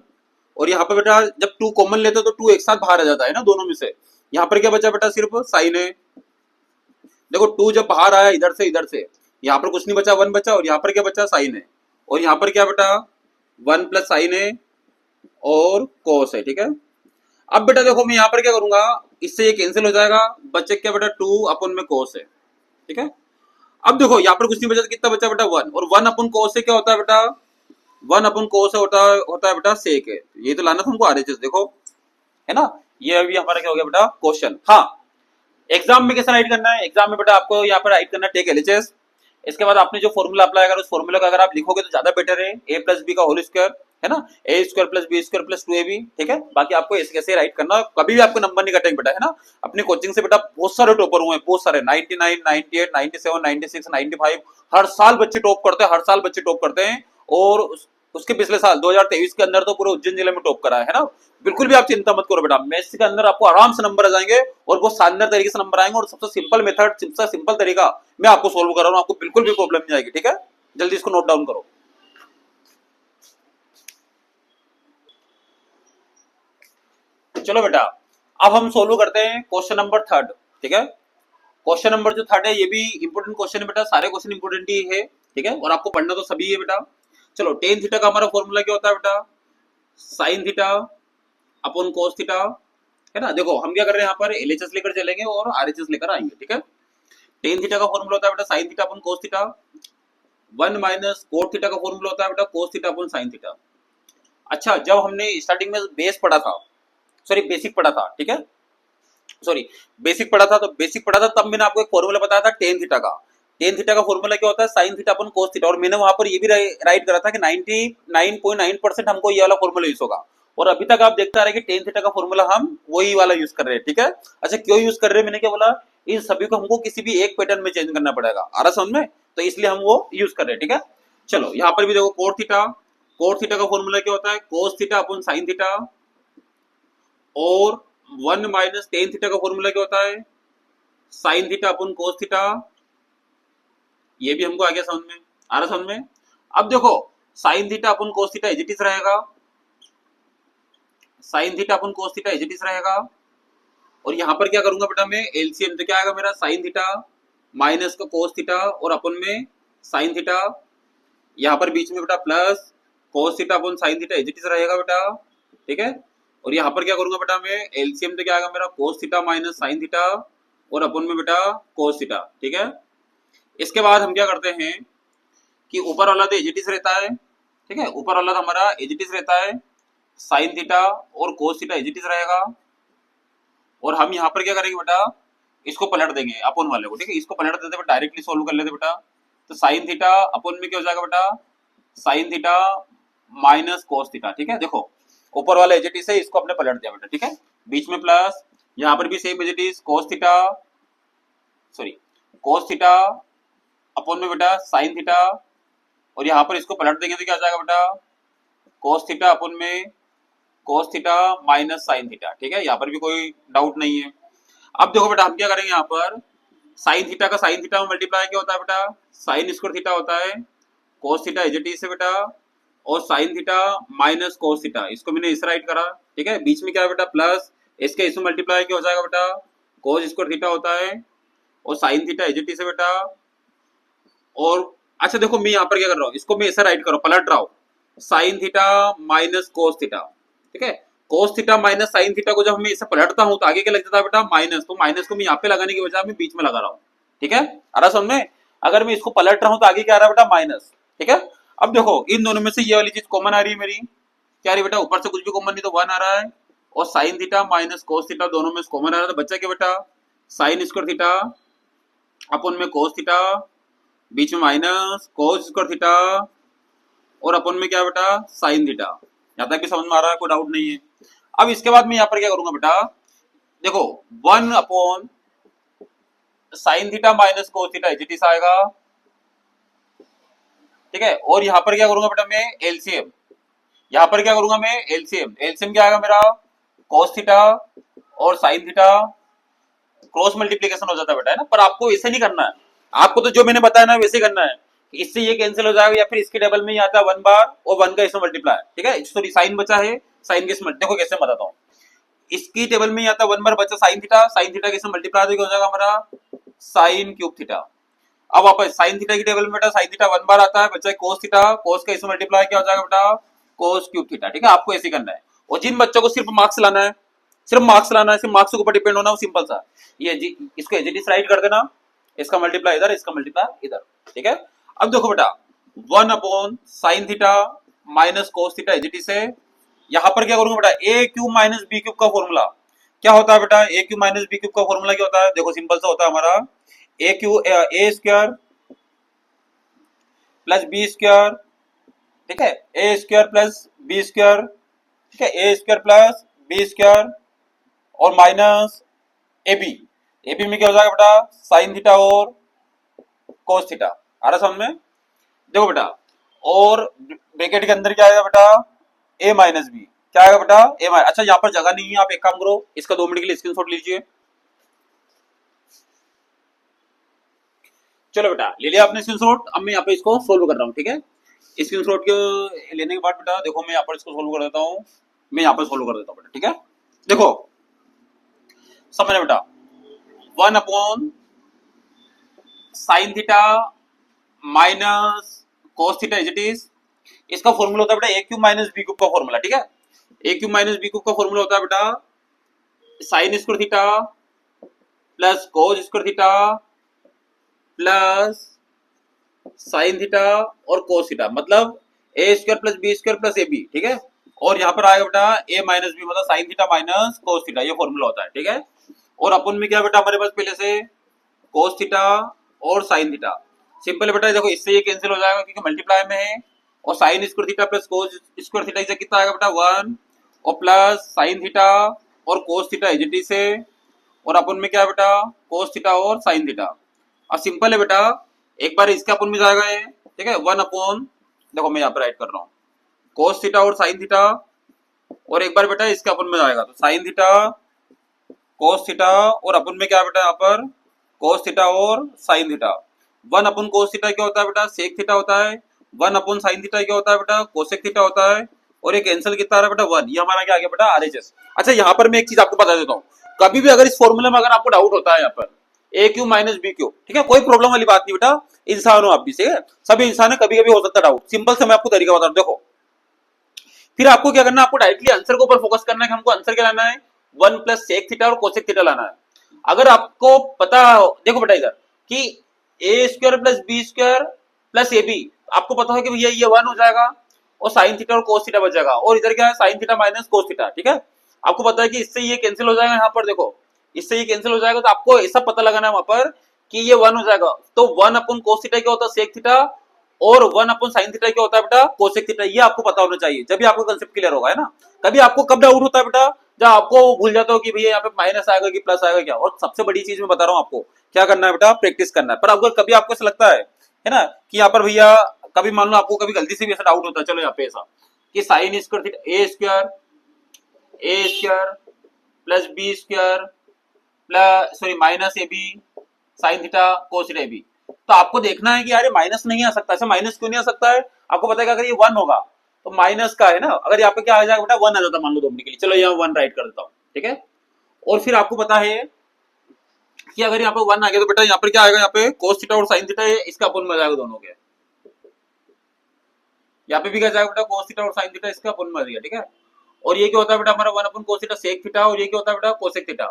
और यहाँ पर बेटा जब टू कॉमन लेते हो तो टू एक साथ बाहर आ जाता है ना दोनों में से। यहाँ पर क्या बचा बेटा, सिर्फ साइन है। देखो टू जब बाहर आया इधर से, यहाँ पर कुछ नहीं बचा, वन बचा, और यहाँ पर क्या बचा, साइन है। और यहाँ पर क्या बेटा, वन प्लस साइन है और कोस है, ठीक है। अब बेटा देखो मैं यहाँ पर क्या करूंगा, इससे ये कैंसिल हो जाएगा, बचे क्या बेटा, टू अपन में कोस है, ठीक है। अब देखो यहाँ पर कुछ नहीं बचा तो कितना बचा बेटा, वन, और वन अपन कोस से क्या होता है बेटा, वन अपन कोस से होता है बेटा सेक है। ये तो लाना था हमको आरएचएस, देखो है ना। ये अभी हमारा क्या हो गया बेटा, क्वेश्चन। हाँ, एग्जाम में कैसे राइट करना है, एग्जाम में बेटा आपको यहाँ पर राइट करना है टेक एलएचएस। इसके बाद आपने जो फॉर्मूला अप्लाई करा उस फॉर्मूला का अगर आप लिखोगे तो ज्यादा बेटर है, ए प्लस बी का होल स्क्वायर, है ना, a square plus B square plus 2ab, ठीक है। बाकी आपको ऐसे कैसे राइट करना, कभी भी आपको नंबर नहीं कटेंगे बेटा, है ना। अपनी कोचिंग से बेटा बहुत सारे टॉपर हुए हैं, बहुत सारे, 99, 98, 97, 96, 95, हर साल बच्चे टॉप करते हैं, हर साल बच्चे टॉप करते हैं। और उसके पिछले साल 2023 के अंदर तो पूरे उज्जैन जिले में टॉप करा है ना। बिल्कुल भी आप चिंता मत करो बेटा, मैथ्स के अंदर आपको आराम से नंबर आ जाएंगे और बहुत शानदार तरीके से नंबर आएंगे। और सबसे सिंपल मेथड, सबसे सिंपल तरीका मैं आपको सोल्व कर रहा हूँ, आपको बिल्कुल भी प्रॉब्लम नहीं आएगी, ठीक है। जल्दी इसको नोट डाउन करो। चलो बेटा अब हम सोल्व करते हैं क्वेश्चन नंबर थर्ड, ठीक है। क्वेश्चन नंबर जो थर्ड है ये भी इंपोर्टेंट क्वेश्चन है बेटा, सारे क्वेश्चन इंपोर्टेंट ही है, ठीक है। और आपको पढ़ना तो सभी है बेटा। चलो टेन थीटा का हमारा फॉर्मूला क्या होता है बेटा, sine theta upon cos theta, है ना। देखो हम क्या कर रहे हैं, यहाँ पर एलएचएस लेकर चलेंगे और आरएचएस लेकर आएंगे, ठीक है। टेन थीटा का फॉर्मूला होता है बेटा साइन थीटा अपॉन कोस theta, one minus cot theta का फॉर्मूला होता है बेटा cos theta upon sine theta. अच्छा, जब हमने स्टार्टिंग में बेस पढ़ा था, सॉरी बेसिक पढ़ा था, ठीक है, सॉरी बेसिक पढ़ा था, तो बेसिक पढ़ा था तब मैंने आपको एक फॉर्मूला बताया था टेन थीटा का। टेन थीटा का फॉर्मूला क्या होता है, sine theta upon cos theta. और मैंने वहां पर ये भी राइट करा था कि 99.9% हमको ये वाला फॉर्मूला यूज होगा। और अभी तक आप देखते आ रहे हैं कि टेन थीटा का फॉर्मूला हम वही वाला यूज कर रहे हैं, ठीक है। अच्छा क्यों यूज कर रहे हैं, मैंने क्या बोला, इन सभी को हमको किसी भी एक पैटर्न में चेंज करना पड़ेगा, आ रहा समझ में, तो इसलिए हम वो यूज कर रहे हैं, ठीक है। चलो यहाँ पर भी देखो कोट थीटा, कोट थीटा का फॉर्मूला क्या होता है, कोस थीटा अपन साइन थीटा। और वन माइनस टेन थीटा का फॉर्मूला क्या होता है, sine theta upon cos theta. ये भी हमको आ गया समझ में, आ रहा समझ में। अब देखो sine theta upon cos theta as it is रहेगा, sine theta upon cos theta as it is रहेगा। और यहाँ पर क्या करूंगा बेटा मैं, एलसीएम, तो क्या आएगा मेरा, साइन थीटा माइनस का कोस थीटा और अपन में साइन थीटा, यहाँ पर बीच में बेटा प्लस कोस थीटा अपन sine theta as it is रहेगा बेटा, ठीक है। और यहाँ पर क्या करूंगा बेटा मैं, एलसीएम तो क्या आएगा मेरा, cos theta minus sign theta और अपन में बेटा कोस थीटा, ठीक है। इसके बाद हम क्या करते हैं कि ऊपर वाला तो एज इट इज रहता है, ठीक है, ऊपर वाला तो हमारा एज इट इज रहता है, साइन थीटा और cos theta as it is रहेगा। और हम यहाँ पर क्या करेंगे बेटा, इसको पलट देंगे अपन वाले को, ठीक है, इसको पलट देते बेटा, डायरेक्टली सोल्व कर लेते बेटा। तो साइन थीटा अपन में क्या हो जाएगा बेटा, sign theta minus cos theta, ठीक है। देखो ऊपर वाला एज इट इज है, इसको अपने पलट दिया बेटा, ठीक है, बीच में प्लस, यहाँ पर भी same as it is, cos theta, sorry cos theta अपन में बेटा साइन थीटा। और यहाँ पर इसको पलट देंगे तो क्या आ जाएगा बेटा, कोस थीटा अपन में कोस थीटा माइनस साइन थीटा, ठीक है। यहाँ पर भी कोई डाउट नहीं है। अब देखो बेटा हम क्या करेंगे, यहाँ पर साइन थीटा का साइन थीटा में मल्टीप्लाई क्या होता है बेटा, साइन स्क्वायर थीटा होता है, cos theta as it is से बेटा, और sine theta minus cos theta, इसको मैंने इस राइट करा, ठीक है। बीच में क्या है बेटा प्लस, इसके इसमें मल्टीप्लाई क्या हो जाएगा बेटा, कोस स्क्वायर थीटा होता है और sine theta as it is से बेटा। और अच्छा देखो मैं यहाँ पर क्या कर रहा हूँ, इसको मैं ऐसा राइट कर रहा हूँ, पलट रहा हूँ, sign theta minus cos theta, ठीक है। Cos theta minus sine theta को जब मैं इसे पलटता हूँ तो आगे क्या लग जाता है बेटा, माइनस। तो माइनस को मैं यहाँ पे लगाने की बजाय मैं बीच में लगा रहा हूँ, ठीक है, आ रहा समझ में। अगर मैं इसको पलट रहा हूँ तो आगे क्या आ रहा है बेटा, माइनस, ठीक है। अब देखो इन दोनों में से ये वाली चीज कॉमन आ रही है मेरी, क्या आ रही है बेटा, ऊपर से कुछ भी कॉमन नहीं तो वन आ रहा है, और sine theta minus cos theta दोनों में कॉमन आ रहा है, तो बच्चा क्या बेटा, साइन स्क्वायर थीटा अपन में कोस थीटा, बीच में माइनस कोस स्क्वायर थीटा और अपन में क्या बेटा, साइन थीटा। यहाँ तक भी समझ में आ रहा है, कोई डाउट नहीं है। अब इसके बाद मैं यहाँ पर क्या करूंगा बेटा, देखो one upon sine theta minus cos theta as it is आएगा, ठीक है। और यहाँ पर क्या करूंगा बेटा मैं, एलसीएम, यहाँ पर क्या करूंगा मैं, एलसीएम, एलसीएम क्या आएगा मेरा, कोस थीटा और साइन थीटा, क्रॉस मल्टीप्लीकेशन हो जाता है बेटा, है ना। पर आपको इसे नहीं करना है, आपको तो जो मैंने बताया ना वैसे करना है, इससे ये कैंसिल हो जाएगा, या फिर इसके डबल में ही आता है वन बार और वन का इसमें मल्टीप्लाई, ठीक है। सॉरी साइन बचा है साइन के देखो कैसे बताता हूँ। इसकी टेबल में आता है 1 बार बचा साइन थीटा के मल्टीप्लाई हो जाएगा हमारा साइन क्यूब थीटा। अब वापस साइन थीटा की टेबल में बेटा साइन थीटा 1 बार आता है, बचा कोस थीटा, कोस का इसमें मल्टीप्लाई क्या हो जाएगा बेटा कोस क्यूब थीटा। ठीक है, आपको ऐसे करना है। और जिन बच्चों को सिर्फ मार्क्स लाना है, सिर्फ मार्क्स लाना है, सिर्फ मार्क्स के ऊपर डिपेंड होना है, सिंपल सा ये इसको एजिटिस राइट कर देना, इसका मल्टीप्लाई इधर, इसका मल्टीप्लाई इधर। ठीक है, अब देखो बेटा 1 upon sine theta minus cos theta as it is है। यहां पर क्या करूंगा बेटा a cube minus b cube का फॉर्मूला क्या होता है बेटा, a cube minus b cube का फॉर्मूला क्या होता है, देखो सिंपल सा होता है हमारा a square plus B square. ठीक है, a square plus B square. ठीक है, a square plus B square और minus A b. A b में क्या हो जाएगा बेटा साइन थीटा और कोस थीटा। आ रहा समझ में? देखो बेटा और ब्रैकेट के अंदर क्या आएगा बेटा ए माइनस बी, क्या आएगा बेटा ए माइनस। अच्छा यहाँ पर जगह नहीं है, आप एक काम करो इसका 2 मिनट के लिए स्क्रीनशॉट लीजिए। चलो बेटा ले लिया आपने स्क्रीनशॉट। अब मैं यहाँ पे इसको सोल्व कर रहा हूँ। ठीक है, स्क्रीनशॉट के लेने के बाद बेटा देखो मैं यहाँ पर इसको सोल्व कर देता हूँ, मैं यहाँ पर सोल्व कर देता हूँ बेटा। ठीक है, देखो समझना बेटा 1 upon sine theta minus cos theta as it is, इसका फॉर्मूला होता है बेटा a cube minus b cube का फॉर्मूला। ठीक है, a cube minus b cube का फॉर्मूला होता है बेटा sine square theta plus cos square theta plus sine theta और कोस थीटा, मतलब a square plus B square plus a b. ठीक है, और यहाँ पर आएगा बेटा ए माइनस बी मतलब sign theta minus cos theta, ये फॉर्मूला होता है। ठीक है, और अपन में क्या बेटा हमारे पास पहले से कोस थीटा और साइन थीटा, सिंपल बेटा देखो इससे ये कैंसिल हो जाएगा क्योंकि मल्टीप्लाई में है, और sign square theta plus cos square theta इसे कितना आएगा बेटा 1 और प्लस साइन थीटा और cos theta is it is है, और अपन में क्या है बेटा कोस थीटा और साइन थीटा। अब सिंपल है बेटा एक बार इसके अपन में जाएगा ये। ठीक है, 1 अपॉन देखो मैं यहाँ पर राइट कर रहा हूँ कोस थीटा और साइन थीटा, और एक बार बेटा इसके अपन में जाएगा तो साइन थीटा कोस थीटा, और अपन में क्या है बेटा यहाँ पर कोस थीटा और साइन थीटा। 1 अपन कोस थीटा क्या होता है बेटा सेक थीटा होता है, 1 अपन साइन थीटा क्या होता है बेटा कोसेक थीटा होता है, और ये कैंसिल कितना आ रहा है बेटा 1, ये हमारा क्या आ गया बेटा आरएचएस। अच्छा यहाँ पर मैं एक चीज आपको बता देता हूँ, कभी भी अगर इस फॉर्मूले में अगर आपको डाउट होता है यहाँ पर ए क्यू माइनस बी क्यू, ठीक है कोई प्रॉब्लम वाली बात नहीं बेटा, इंसान हो आप भी, ठीक है सभी इंसान है, कभी कभी हो सकता है डाउट। सिंपल से मैं आपको तरीका बता रहा हूँ, देखो फिर आपको क्या करना है, आपको डायरेक्टली आंसर के ऊपर फोकस करना है कि हमको आंसर क्या लाना है 1 प्लस सेक थीटा और कोसेक थीटा लाना है। अगर आपको पता देखो बेटा इधर कि a square plus B square plus a b, आपको पता है कि भैया ये 1 हो जाएगा और साइन थीटा और कोस थीटा बच जाएगा, और इधर क्या है sine theta minus cos theta. ठीक है, आपको पता है कि इससे ये कैंसिल हो जाएगा, यहाँ पर देखो इससे ये कैंसिल हो जाएगा, तो आपको ऐसा पता लगाना है वहां पर कि ये 1 हो जाएगा, तो 1 अपन कोस थीटा क्या होता है सेक थीटा, और 1 अपन साइन थीटा क्या होता है बेटा कोसेक थीटा। ये आपको पता होना चाहिए, जब भी आपको कंसेप्ट क्लियर होगा, है ना। कभी आपको कब डाउट होता है बेटा जब आपको भूल जाता हो कि भैया यहाँ पे माइनस आएगा कि प्लस आएगा क्या, और सबसे बड़ी चीज मैं बता रहा हूँ आपको क्या करना है बेटा प्रैक्टिस करना है। पर अगर कभी आपको ऐसा लगता है ना कि यहाँ पर भैया कभी मान लो आपको कभी गलती से भी ऐसा डाउट होता है, चलो यहाँ पे ऐसा कि sine square theta A square plus B square plus sorry minus A B sine theta cos theta A B, तो आपको देखना है कि यार माइनस नहीं आ सकता, ऐसा माइनस क्यों नहीं आ सकता है। आपको पता है कि अगर ये 1 होगा तो माइनस का है ना, अगर यहाँ पे क्या आ जाएगा बेटा 1 आ जाता मान लो 2 मिनट के लिए, चलो यहाँ 1 राइट कर देता हूँ। ठीक है, और फिर आपको पता है कि अगर यहाँ पे 1 आ गया तो बेटा यहाँ पर क्या आएगा, यहाँ पे कोस थीटा और साइन थीटा इसका अपन में आ जाएगा दोनों के, यहाँ पे भी क्या जाएगा बेटा कोस थीटा और साइन थीटा इसका अपन में आ जाएगा। ठीक है, और ये क्या होता है बेटा हमारा 1 अपन कोस थीटा सेक थीटा, और ये क्या होता है बेटा कोसेक थीटा,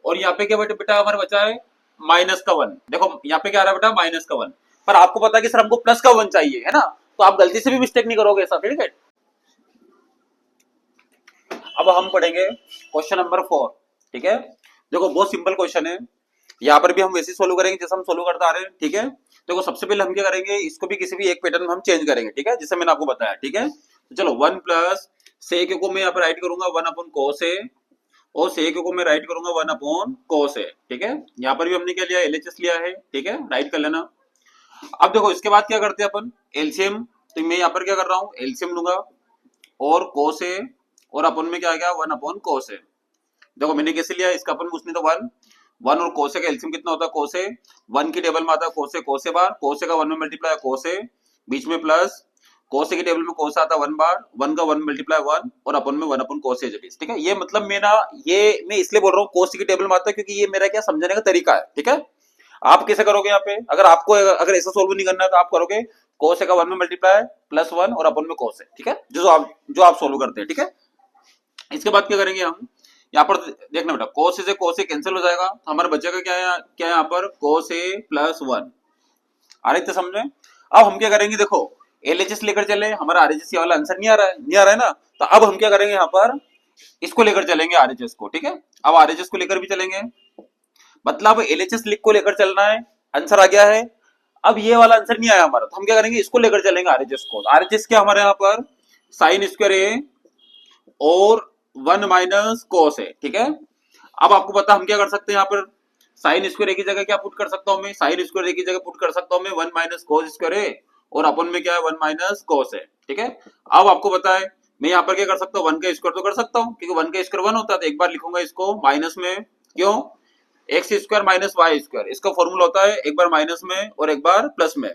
और यहाँ पे क्या बेटा हमारा बचा है माइनस का 1। देखो यहाँ पे क्या आ रहा है बेटा माइनस का 1, पर आपको पता है कि सर हमको प्लस का 1 चाहिए, है ना, तो आप गलती से भी मिस्टेक नहीं करोगे ऐसा। ठीक है, अब हम पढ़ेंगे क्वेश्चन नंबर 4। ठीक है, देखो बहुत सिंपल क्वेश्चन है, यहाँ पर भी हम वैसे सोल्व करेंगे जैसे हम सोल्व करते आ रहे हैं। ठीक है, देखो सबसे पहले हम क्या करेंगे, इसको भी किसी भी एक पैटर्न में हम चेंज करेंगे। ठीक है, जिसे मैंने आपको बताया। ठीक है, तो चलो 1 प्लस सेक को मैं यहाँ पर राइट करूंगा 1 अपन कोस ए, और सेक को मैं राइट करूंगा 1 अपॉन कोस है। ठीक है, यहाँ पर भी हमने क्या लिया एलएचएस लिया है। ठीक है, राइट कर लेना। अब देखो इसके बाद क्या करते हैं अपन एलसीएम, तो मैं यहाँ पर क्या कर रहा हूँ एलसीएम लूंगा, और कोस है और अपन में क्या आ गया 1 अपॉन कोस है। देखो मैंने कैसे लिया इसका अपन पूछने तो 1 और कोसे का एलसीएम कितना होता है कोसे 1 की टेबल में आता है कोसे बार, कोसे का 1 में मल्टीप्लाई कोसे बीच में प्लस कोस के टेबल में कोस आता है 1 बार, 1 का 1 मल्टीप्लाई 1 और अपन में 1 अपन कोस एज इट इज, ठीक है। ये मतलब मेरा, ये मैं इसलिए बोल रहा हूँ कोस के टेबल में आता है क्योंकि ये मेरा क्या समझने का तरीका है, ठीक है। आप कैसे करोगे यहाँ पे, अगर आपको अगर ऐसा सोल्व नहीं करना है तो आप करोगे कोस का 1 में मल्टीप्लाई प्लस 1 और अपन में कोस है, ठीक है, जो आप सोल्व करते हैं, ठीक है। इसके बाद क्या करेंगे हम, यहाँ पर देखना बेटा, कोस ए कैंसिल हो जाएगा, तो हमारे बच्चे का क्या है यहाँ पर, कोस ए प्लस 1 आ रही थे समझ में। अब हम क्या करेंगे, देखो एलएचएस लेकर चले, हमारा आरएचएस वाला आंसर नहीं आ रहा है, ना, तो अब हम क्या करेंगे यहाँ पर, इसको लेकर चलेंगे आरएचएस को, ठीक है। अब आरएचएस को लेकर भी चलेंगे, मतलब एलएचएस लिख को लेकर चलना है, आंसर आ गया है। अब ये वाला आंसर नहीं आया हमारा, तो हम क्या करेंगे, इसको लेकर चलेंगे आरएचएस को। आरएचएस क्या हमारे यहाँ पर साइन स्क्वायर ए और 1 माइनस कोस है, ठीक है। अब आपको पता हम क्या कर सकते हैं, यहाँ पर साइन स्क्वायर ए की जगह क्या पुट कर सकता हूं मैं, साइन स्क्वायर ए की जगह पुट कर सकता हूं मैं 1 माइनस कोस स्क्वायर ए, और अपन में क्या है 1 माइनस कोस है, ठीक है। अब आपको पता है मैं यहाँ पर क्या कर सकता हूँ, 1 का स्क्वायर तो कर सकता हूँ, क्योंकि 1 का स्क्वायर 1 होता है, तो एक बार लिखूंगा इसको माइनस में, क्यों, X square minus Y square, इसका फॉर्मूला होता है एक बार माइनस में और एक बार प्लस में,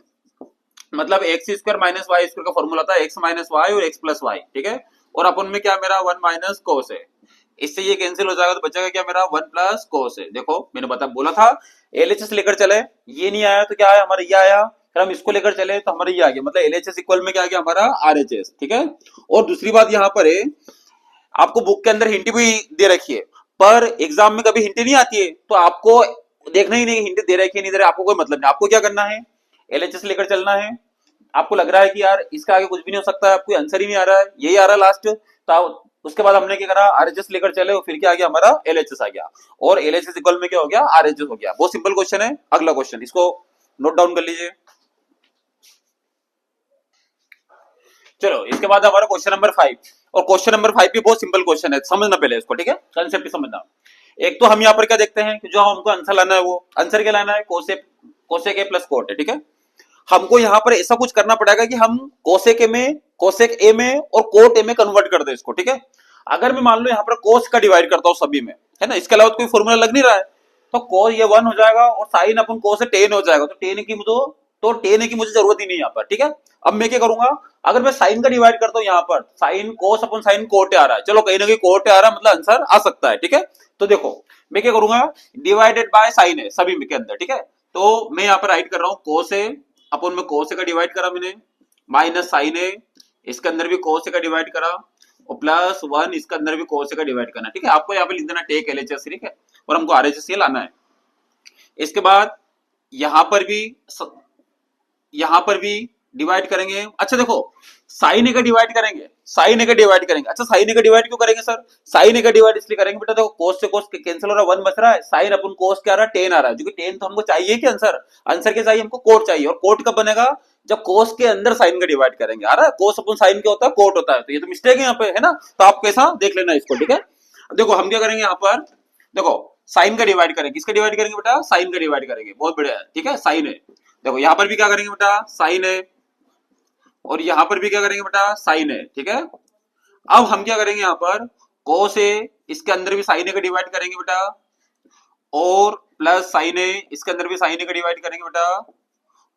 मतलब X square minus Y square का फॉर्मूला होता है एक्स माइनस वाई और एक्स प्लस वाई, ठीक है। और अपन में क्या मेरा 1 माइनस कोस है, इससे ये कैंसिल हो जाएगा, तो बचेगा क्या मेरा 1 प्लस कोस है। देखो मैंने बोला था एलएचएस लेकर चले, ये नहीं आया तो क्या आया हमारा, ये आया, फिर हम इसको लेकर चले तो हमारा ये आ गया, मतलब एलएचएस इक्वल में क्या आ गया हमारा आरएचएस, ठीक है। और दूसरी बात यहाँ पर है, आपको बुक के अंदर हिंट भी दे रखी है, पर एग्जाम में कभी हिंट नहीं आती है, तो आपको देखना ही नहीं हिंट दे रखी है नहीं दे रहा, आपको कोई मतलब नहीं, आपको क्या करना है, एलएचएस लेकर चलना है। आपको लग रहा है कि यार इसका आगे कुछ भी नहीं हो सकता है, आपको आंसर ही नहीं आ रहा है, यही आ रहा है लास्ट, तो उसके बाद हमने क्या करा, आरएचएस लेकर चले और फिर क्या आ गया हमारा एलएचएस आ गया, और एलएचएस इक्वल में क्या हो गया आरएचएस हो गया। बहुत सिंपल क्वेश्चन है। अगला क्वेश्चन, इसको नोट डाउन कर लीजिए। चलो इसके बाद हमारा क्वेश्चन नंबर 5, और क्वेश्चन नंबर 5 भी बहुत सिंपल क्वेश्चन है, समझना पहले इसको, ठीक है, कंसेप्ट समझना। एक तो हम यहाँ पर क्या देखते हैं कि जो हमको आंसर लाना है, वो आंसर क्या लाना है, कोसेक ए प्लस कोट है, ठीक है। हमको यहाँ पर ऐसा कुछ करना पड़ेगा कि हम कोसेक ए में और कोट ए में कन्वर्ट कर दे इसको, ठीक है। अगर मैं मान लो यहाँ पर कोस का डिवाइड करता हूँ सभी में, है ना, इसके अलावा तो कोई फॉर्मूला लग नहीं रहा है, तो कोस ये 1 हो जाएगा और साइन अपन कोस से 10 हो जाएगा, तो 10 की मुझे जरूरत ही नहीं यहाँ पर, ठीक है। अब मैं क्या करूंगा, अगर मैं साइन का डिवाइड करता हूँ यहाँ पर, साइन कोस अपन साइन कोट आ रहा है, चलो कहीं ना कहीं कोट आ रहा है, मतलब आंसर आ सकता है, ठीक है। तो देखो मैं क्या करूंगा, डिवाइडेड बाय साइन है सभी के अंदर, ठीक है। तो मैं यहाँ पर राइट कर रहा हूँ कोस है, अपन में कोस का डिवाइड करा मैंने, माइनस साइन है, इसके अंदर भी कोस का डिवाइड करा, और प्लस 1 इसके अंदर भी कोस का डिवाइड करना, ठीक है। आपको यहाँ पे लिख देना टेक एलएचएस, ठीक है, और हमको आरएचएस ये लाना है। इसके बाद यहाँ पर भी डिवाइड करेंगे। अच्छा देखो साइन ए का डिवाइड करेंगे, अच्छा साइन ए का डिवाइड क्यों करेंगे सर, साइन ए का डिवाइड इसलिए करेंगे बेटा, देखो कोस से कोस कैंसिल हो रहा है, 1 बच रहा है, साइन अपन कोस क्या आ रहा है 10 आ रहा है, जो कि 10 तो हमको चाहिए कि आंसर क्या चाहिए हमको, कोट चाहिए, और कोट कब बनेगा, जब कोस के अंदर साइन का डिवाइड करेंगे, आ रहा है, कोस अपन साइन क्या होता है कोट होता है, तो ये तो मिस्टेक है यहाँ पे, है ना, तो आप कैसा देख लेना इसको, ठीक है। देखो हम क्या करेंगे यहाँ पर, देखो साइन का डिवाइड करेंगे, किसका डिवाइड करेंगे बेटा, साइन का डिवाइड करेंगे, बहुत बढ़िया, ठीक है, साइन है। देखो यहाँ पर भी क्या करेंगे बेटा, साइन है, और यहाँ पर भी क्या करेंगे बेटा, साइन है, ठीक है। अब हम क्या करेंगे यहाँ पर, कोस है, इसके अंदर भी साइन का डिवाइड करेंगे बेटा, और प्लस साइन है, इसके अंदर भी साइन का डिवाइड करेंगे बेटा,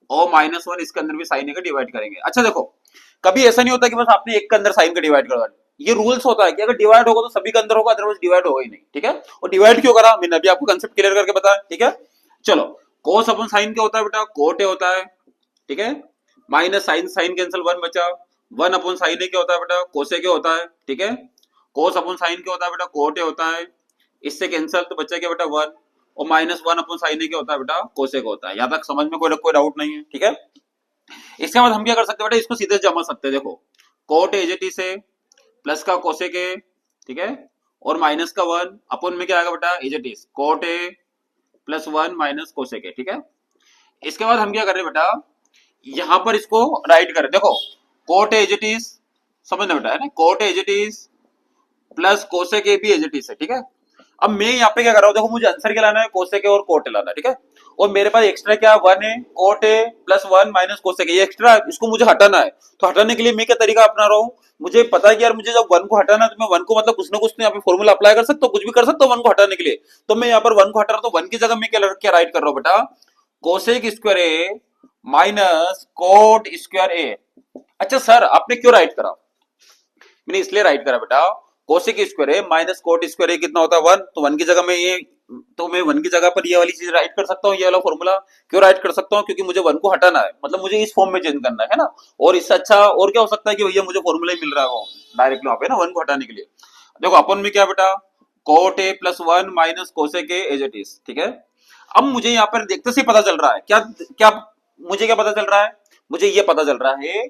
और -1 इसके अंदर भी साइन का डिवाइड करेंगे। अच्छा देखो कभी ऐसा नहीं होता कि बस आपने एक के अंदर साइन का डिवाइड करवा, ये रूल्स होता है कि अगर डिवाइड होगा तो सभी के अंदर होगा, अदरवाइज डिवाइड होगा ही नहीं, ठीक है। और डिवाइड क्यों करा मैंने अभी आपको कंसेप्ट क्लियर करके बताया, ठीक है। चलो कोस अपन साइन क्या होता है बेटा, कोट होता है, ठीक है, माइनस साइन साइन कैंसिल 1 बचा, 1 अपन साइन क्या होता है बेटा, कोसे क्या होता है, ठीक है, कोस अपन साइन क्या होता है बेटा, कोटे होता है, इससे कैंसिल तो बच्चा क्या बेटा 1, और -1 अपन साइन क्या होता है बेटा, कोसे का होता है। यहाँ तक समझ में कोई डाउट नहीं है, ठीक है। इसके बाद हम क्या कर सकते हैं बेटा, इसको सीधे जमा सकते हैं, देखो कोट एजेटी से प्लस का कोसे के, ठीक है, और माइनस का 1 अपन में क्या आएगा बेटा, एजेटीज कोट ए प्लस 1 माइनस कोसे के, ठीक है। इसके बाद हम क्या कर रहे हैं बेटा, यहां पर इसको राइट करें, देखो कोट एजेटीज समझना बेटा, है ना, कोट एजेटीज प्लस कोसे के भी एजेटीज है, ठीक है। अब मैं यहाँ पे क्या कर रहा हूँ, देखो मुझे आंसर क्या लाना है, कोसे के और कोटे लाना है, ठीक है। और मेरे पास एक्स्ट्रा क्या 1 है, कोटे प्लस 1 माइनस कोसे के, ये एक्स्ट्रा इसको मुझे हटाना है, तो हटाने के लिए मैं क्या तरीका अपना रहा हूँ, मुझे पता है कि यार मुझे जब 1 को हटाना है तो मैं 1 को मतलब कुछ ना कुछ तो यहाँ पे फॉर्मूला अप्लाई कर सकता हूँ, कुछ भी कर सकता हूँ 1 को हटाने के लिए, तो मैं यहाँ पर 1 को हटा रहा हूँ, तो 1 की जगह मैं क्या राइट कर रहा हूँ बेटा, कोसेक स्क्वायर ए माइनस कोट स्क्वायर ए, अच्छा सर, आपने क्यों राइट करा? मैंने इसलिए राइट करा बेटा, कोसेक स्क्वायर है माइनस कोट स्क्वायर है कितना होता है 1, तो 1 की जगह में ये, तो मैं 1 की जगह पर ये वाली चीज राइट कर सकता हूँ, ये वाला फॉर्मूला। क्यों राइट कर सकता हूँ? क्योंकि मुझे 1 को हटाना है, मतलब मुझे इस फॉर्म में चेंज करना है ना। और इससे अच्छा और क्या हो सकता है कि भैया मुझे फॉर्मूला ही मिल रहा हो डायरेक्टली वहां पे ना 1 को हटाने के लिए। देखो अपन में क्या बेटा, cot A plus 1 minus cosec A as it is, ठीक है। अब मुझे यहाँ पर देखते से पता चल रहा है क्या, क्या मुझे क्या पता चल रहा है, मुझे ये पता चल रहा है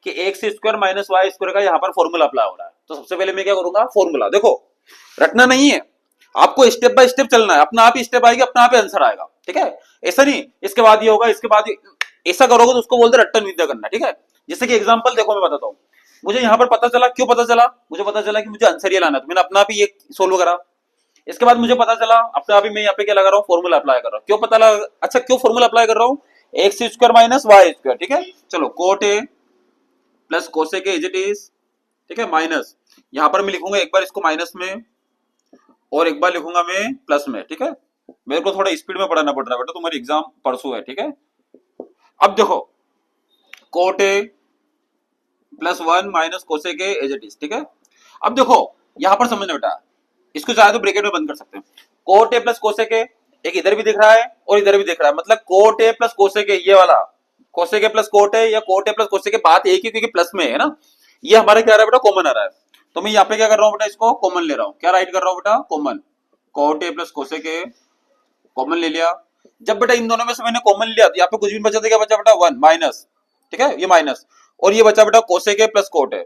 कि X square minus Y square का यहाँ पर फॉर्मूला अप्लाई हो रहा है। तो सबसे पहले मैं क्या करूंगा, फॉर्मूला देखो, रटना नहीं है, आपको स्टेप बाय स्टेप चलना है, अपना आप ही स्टेप आएगी, अपना आप ही आंसर आएगा, ठीक है। ऐसा नहीं इसके बाद ये होगा, इसके बाद ऐसा करोगे तो उसको बोलते रट्टन विद्या करना, ठीक है। जैसे कि एग्जांपल देखो मैं बताता हूँ, मुझे यहाँ पर पता चला, क्यों पता चला, मुझे पता चला कि मुझे आंसर ये लाना है, तो मैंने अपना आप ही ये सोल्व करा। इसके बाद मुझे पता चला अपने आप ही मैं यहाँ पे क्या लगा रहा हूँ, फॉर्मूला अप्लाई कर रहा हूँ। क्यों पता लगा, अच्छा क्यों फॉर्मूला अप्लाई कर रहा हूँ, X square minus Y square, ठीक है। चलो cot A plus cosec as it is, ठीक है, माइनस यहां पर मैं लिखूंगा एक बार इसको माइनस में और एक बार लिखूंगा मैं प्लस में, ठीक है। मेरे को थोड़ा स्पीड में पढ़ाना पड़ रहा है बेटा, तुम्हारी एग्जाम परसों है, ठीक है। अब देखो cot A plus 1 minus cosec A as it is, ठीक है। अब देखो यहां पर समझना बेटा, इसको चाहे तो ब्रैकेट में बंद कर सकते हैं। कोट ए प्लस कोसेक ए, एक इधर भी दिख रहा है और इधर भी दिख रहा है, मतलब cot A plus cosec A, ये वाला cosec A plus cot A या cot A plus cosec A, बात एक ही क्योंकि प्लस में है ना। ये हमारे क्या आ रहा है बेटा, कॉमन आ रहा है। तो मैं यहाँ पे क्या कर रहा हूँ बेटा, इसको कॉमन ले रहा हूँ। क्या राइट कर रहा हूँ बेटा, common, coat A plus cosec A common ले लिया। जब बेटा इन दोनों में से मैंने कॉमन लिया तो यहाँ पे कुछ भी बचा, तो क्या बचा बेटा, 1 माइनस, ठीक है, ये माइनस, और ये बचा बेटा कोसेक ए प्लस कोट है,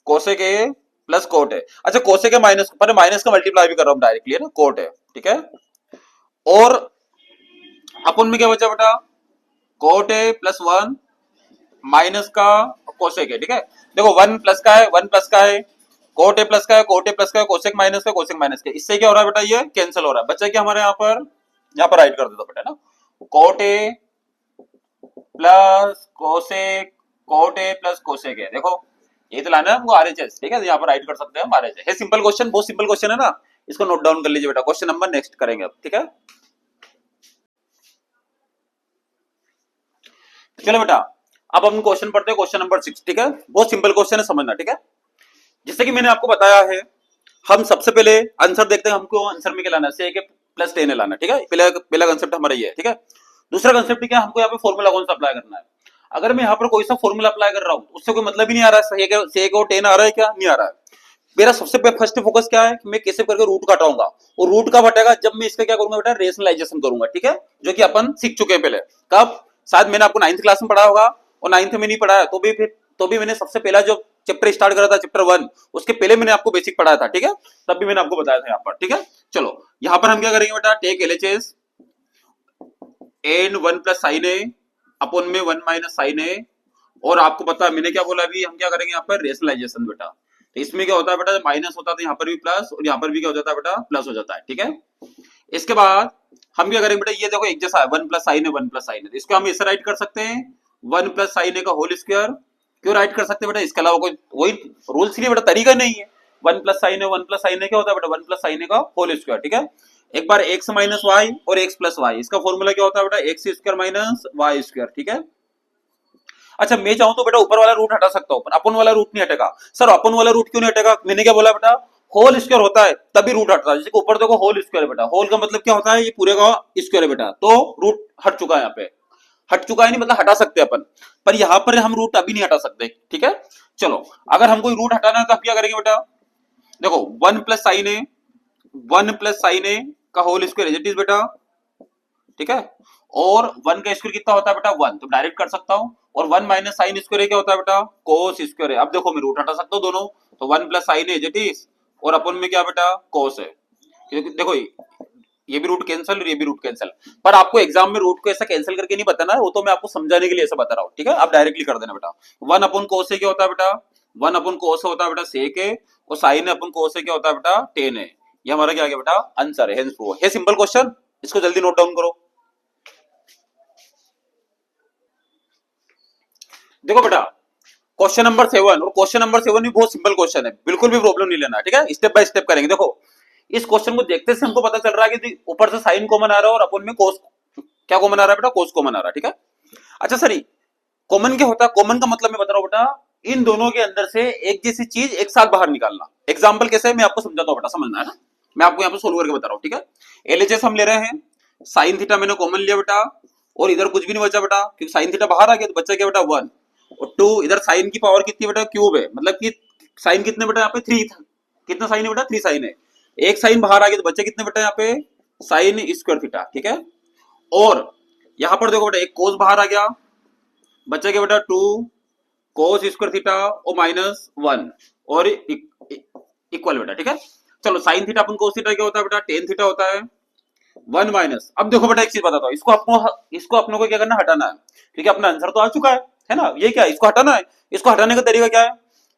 कोसेक ए प्लस कोट है। अच्छा कोसेक ए माइनस पर माइनस का मल्टीप्लाई भी कर रहा हूँ डायरेक्टली, है ना, कोट है, ठीक है। और अपन में क्या बचा बेटा, कोट ए प्लस 1 माइनस का कोसेक है, ठीक है। देखो 1 प्लस का है, 1 प्लस का है, कोट ए प्लस का है, कोट ए प्लस का है, कोसेक माइनस का, कोसेक माइनस का, इससे क्या हो रहा है बेटा, ये कैंसिल हो रहा है। बच्चा क्या हमारे यहाँ पर राइट कर देता बेटा ना, coat A plus cosec, coat A plus cosec है। देखो ये तो लाना है हमको आरएचएस, ठीक है, यहाँ पर राइट कर सकते हैं हम आरएचएस। है सिंपल क्वेश्चन, बहुत सिंपल क्वेश्चन है ना, इसको नोट डाउन कर लीजिए बेटा। क्वेश्चन नंबर नेक्स्ट करेंगे अब, ठीक है। चलो बेटा अब हम क्वेश्चन पढ़ते हैं, क्वेश्चन नंबर 6, ठीक है। बहुत सिंपल क्वेश्चन है, समझना, ठीक है। जैसे कि मैंने आपको बताया है, हम सबसे पहले आंसर देखते हैं, हमको आंसर में क्या लाना है, सेक प्लस 10 लाना, ठीक है। पहला पहला कंसेप्ट हमारा ये है, ठीक है। दूसरा कंसेप्ट क्या है, हमको यहाँ पे फॉर्मूला कौन सा अप्लाई करना है। अगर मैं यहाँ पर कोई सा फॉर्मूला अप्लाई कर रहा हूँ उससे कोई मतलब ही नहीं आ रहा है, सेक और 10 आ रहा है क्या, नहीं आ रहा है। मेरा सबसे फर्स्ट फोकस क्या है कि मैं कैसे करके रूट काटाऊंगा, और रूट कब हटेगा, जब मैं इसका क्या करूंगा बेटा, रेशनलाइजेशन करूंगा, ठीक है, जो कि अपन सीख चुके हैं पहले। कब, शायद मैंने आपको 9th क्लास में पढ़ा होगा, और 9th में नहीं पढ़ाया तो भी मैंने सबसे पहला जो चैप्टर स्टार्ट करा था, चैप्टर 1, उसके पहले मैंने आपको बेसिक पढ़ाया था, ठीक है। तब भी मैंने आपको बताया था यहाँ पर, ठीक है। चलो यहाँ पर हम क्या करेंगे बेटा, टेक एलएचएस एन 1 प्लस साइन ए अपॉन में 1 माइनस साइन ए, और आपको पता है मैंने क्या बोला, अभी हम क्या करेंगे यहाँ पर रेशनलाइजेशन बेटा। तो इसमें क्या होता है बेटा, माइनस होता है तो यहाँ पर भी प्लस, और यहाँ पर भी क्या हो जाता है बेटा, प्लस हो जाता है, ठीक है। इसके बाद हम क्या करेंगे बेटा, ये देखो एक जैसा है, 1 प्लस साइन है, 1 प्लस साइन है, तो इसको हम ऐसे राइट कर सकते हैं 1 प्लस साइन ए का होल स्क्वायर। क्यों राइट कर सकते हैं बेटा, इसके अलावा कोई वही रूल्स के लिए बेटा तरीका नहीं है। 1 प्लस साइन है, 1 प्लस साइन है क्या होता है बेटा, 1 प्लस साइन ए का होल स्क्वायर, ठीक है। एक बार एक्स माइनस वाई और एक्स प्लस वाई, इसका फॉर्मूला क्या होता है बेटा, X square minus Y square, ठीक है। अच्छा मैं चाहूं तो बेटा ऊपर वाला रूट हटा सकता हूं, पर अपन वाला रूट नहीं हटेगा। सर अपन वाला रूट क्यों नहीं हटेगा, मैंने क्या बोला बेटा, होल स्क्वायर होता है तभी रूट हटता है। जैसे ऊपर देखो होल स्क्वायर है बेटा, होल का मतलब क्या होता है, ये पूरे का स्क्वायर है बेटा, तो रूट हट चुका है, यहाँ पे हट चुका है, नहीं मतलब हटा सकते अपन, पर यहाँ पर हम रूट अभी नहीं हटा सकते, ठीक है। चलो अगर हम कोई रूट हटाना है तो क्या करेंगे बेटा, देखो 1 plus sine A, 1 plus sine A का whole square is it is बेटा, ठीक है। और 1 का स्क्वायर कितना होता है बेटा, 1, तो डायरेक्ट कर सकता हूं। और 1 माइनस साइन स्क्वायर क्या होता है बेटा, कोस स्क्वायर है। अब देखो मैं रूट हटा सकता हूं दोनों, तो 1 प्लस साइन है जेट इज, और अपन में क्या बेटा, कोस है। क्योंकि देखो ये भी रूट कैंसिल और ये भी रूट कैंसिल, पर आपको एग्जाम में रूट को ऐसा कैंसिल करके नहीं बताना है, वो तो मैं आपको समझाने के लिए ऐसा बता रहा हूँ, ठीक है। आप डायरेक्टली कर देना बेटा, 1 अपन कोस से क्या होता है बेटा, 1 अपन कोस होता है बेटा सेक है, और साइन अपन कोस से क्या होता है बेटा, टेन है। ये हमारा क्या गया बेटा, आंसर है, हेंस प्रूव है। सिंपल क्वेश्चन, इसको जल्दी नोट डाउन करो। देखो बेटा क्वेश्चन नंबर 7, और क्वेश्चन नंबर 7 भी बहुत सिंपल क्वेश्चन है, बिल्कुल भी प्रॉब्लम नहीं लेना, ठीक है। स्टेप बाय स्टेप करेंगे। देखो इस क्वेश्चन को देखते से हमको पता चल रहा है कि ऊपर से साइन कॉमन आ रहा है और अपन में कोस क्या कॉमन आ रहा है बेटा, कोस कॉमन आ रहा है, ठीक है। अच्छा सर कॉमन क्या होता है? कॉमन का मतलब मैं बता रहा हूं बेटा, इन दोनों के अंदर से एक जैसी चीज एक साथ बाहर निकालना। एग्जाम्पल कैसे है मैं आपको समझाता हूं बेटा, समझना है ना, मैं आपको यहाँ पे सोल्व करके बता रहा हूँ, ठीक है। एलएचएस हम ले रहे हैं, साइन थीटा मैंने कॉमन लिया बेटा, और इधर कुछ भी नहीं बचा बेटा, क्योंकि साइन थीटा बाहर आ गया, तो बचा क्या बेटा 1, और 2 इधर साइन की पावर कितनी बेटा क्यूब है, मतलब कि साइन कितने बेटा यहाँ पे 3 था, कितना साइन है बेटा 3 साइन है, एक साइन बाहर आ गया तो बचे कितने बेटा यहाँ पे साइन स्क्वायर थीटा, ठीक है। और यहाँ पर देखो बेटा एक कोस बाहर आ गया, बचा क्या बेटा 2 कोस स्क्वायर थीटा और -1 और इक्वल बेटा, ठीक है। चलो sign theta upon cos theta क्या होता है बेटा टेन थीटा होता है, 1 माइनस, अब देखो बेटा एक चीज बताता हूँ, इसको अपने को क्या करना है, हटाना है, क्योंकि अपना आंसर तो आ चुका है ना, ये क्या है इसको हटाना है। इसको हटाने का तरीका क्या है,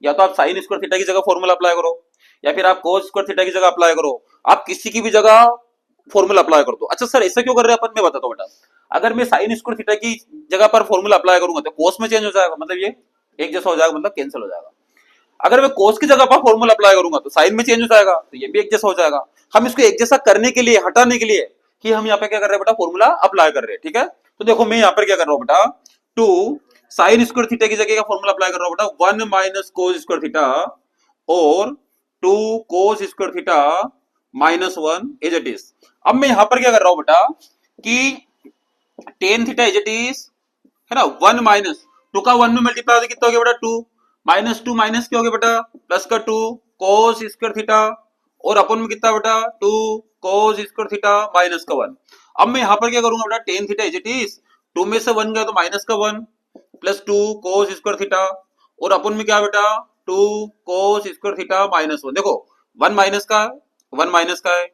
या तो आप साइन स्क्वायर थीटा की जगह फॉर्मूला अप्लाई करो, या फिर आप कोस स्क्वायर थीटा की जगह अप्लाई करो, आप किसी की भी जगह फॉर्मूला अप्लाई कर दो। अच्छा सर ऐसा क्यों कर रहे हैं अपन, मैं बताता हूँ बेटा, अगर मैं साइन स्क्वायर थीटा की जगह पर फॉर्मूला अप्लाई करूंगा तो कोस में चेंज हो जाएगा, मतलब ये एक जैसा हो जाएगा, मतलब कैंसिल हो जाएगा। अगर मैं कोस की जगह पर फॉर्मूला अप्लाई करूंगा तो साइन में चेंज हो जाएगा, तो ये भी एक जैसा हो जाएगा। हम इसको एक जैसा करने के लिए, हटाने के लिए कि हम यहाँ पे क्या कर रहे हैं बेटा फॉर्मूला अप्लाई कर रहे हैं, ठीक है। तो देखो मैं यहाँ पर क्या कर रहा हूँ बेटा, 2 साइन स्क्वायर थीटा की जगह का फॉर्मूला अप्लाई कर रहा हूँ बेटा 1 माइनस कोस स्क्वायर थीटा और 2 cos square theta -1 as it is. अब मैं यहाँ पर क्या कर रहा हूँ बेटा कि tan theta as it is है ना, 1 माइनस 2 का 1 में मल्टीप्लाई तो कितना हो गया बेटा 2, -2 माइनस क्या हो गया बेटा प्लस का 2 कोस स्क्वायर थीटा और अपन में कितना बेटा 2 कोस स्क्वायर थीटा माइनस का 1। अब मैं यहाँ पर क्या करूंगा बेटा tan theta as it is, 2 में से 1 गया तो माइनस का 1 प्लस 2 कोस स्क्वायर थीटा और अपन में क्या बेटा 2 कोस स्क्वायर थीटा -1। देखो 1 माइनस का 1 माइनस का है,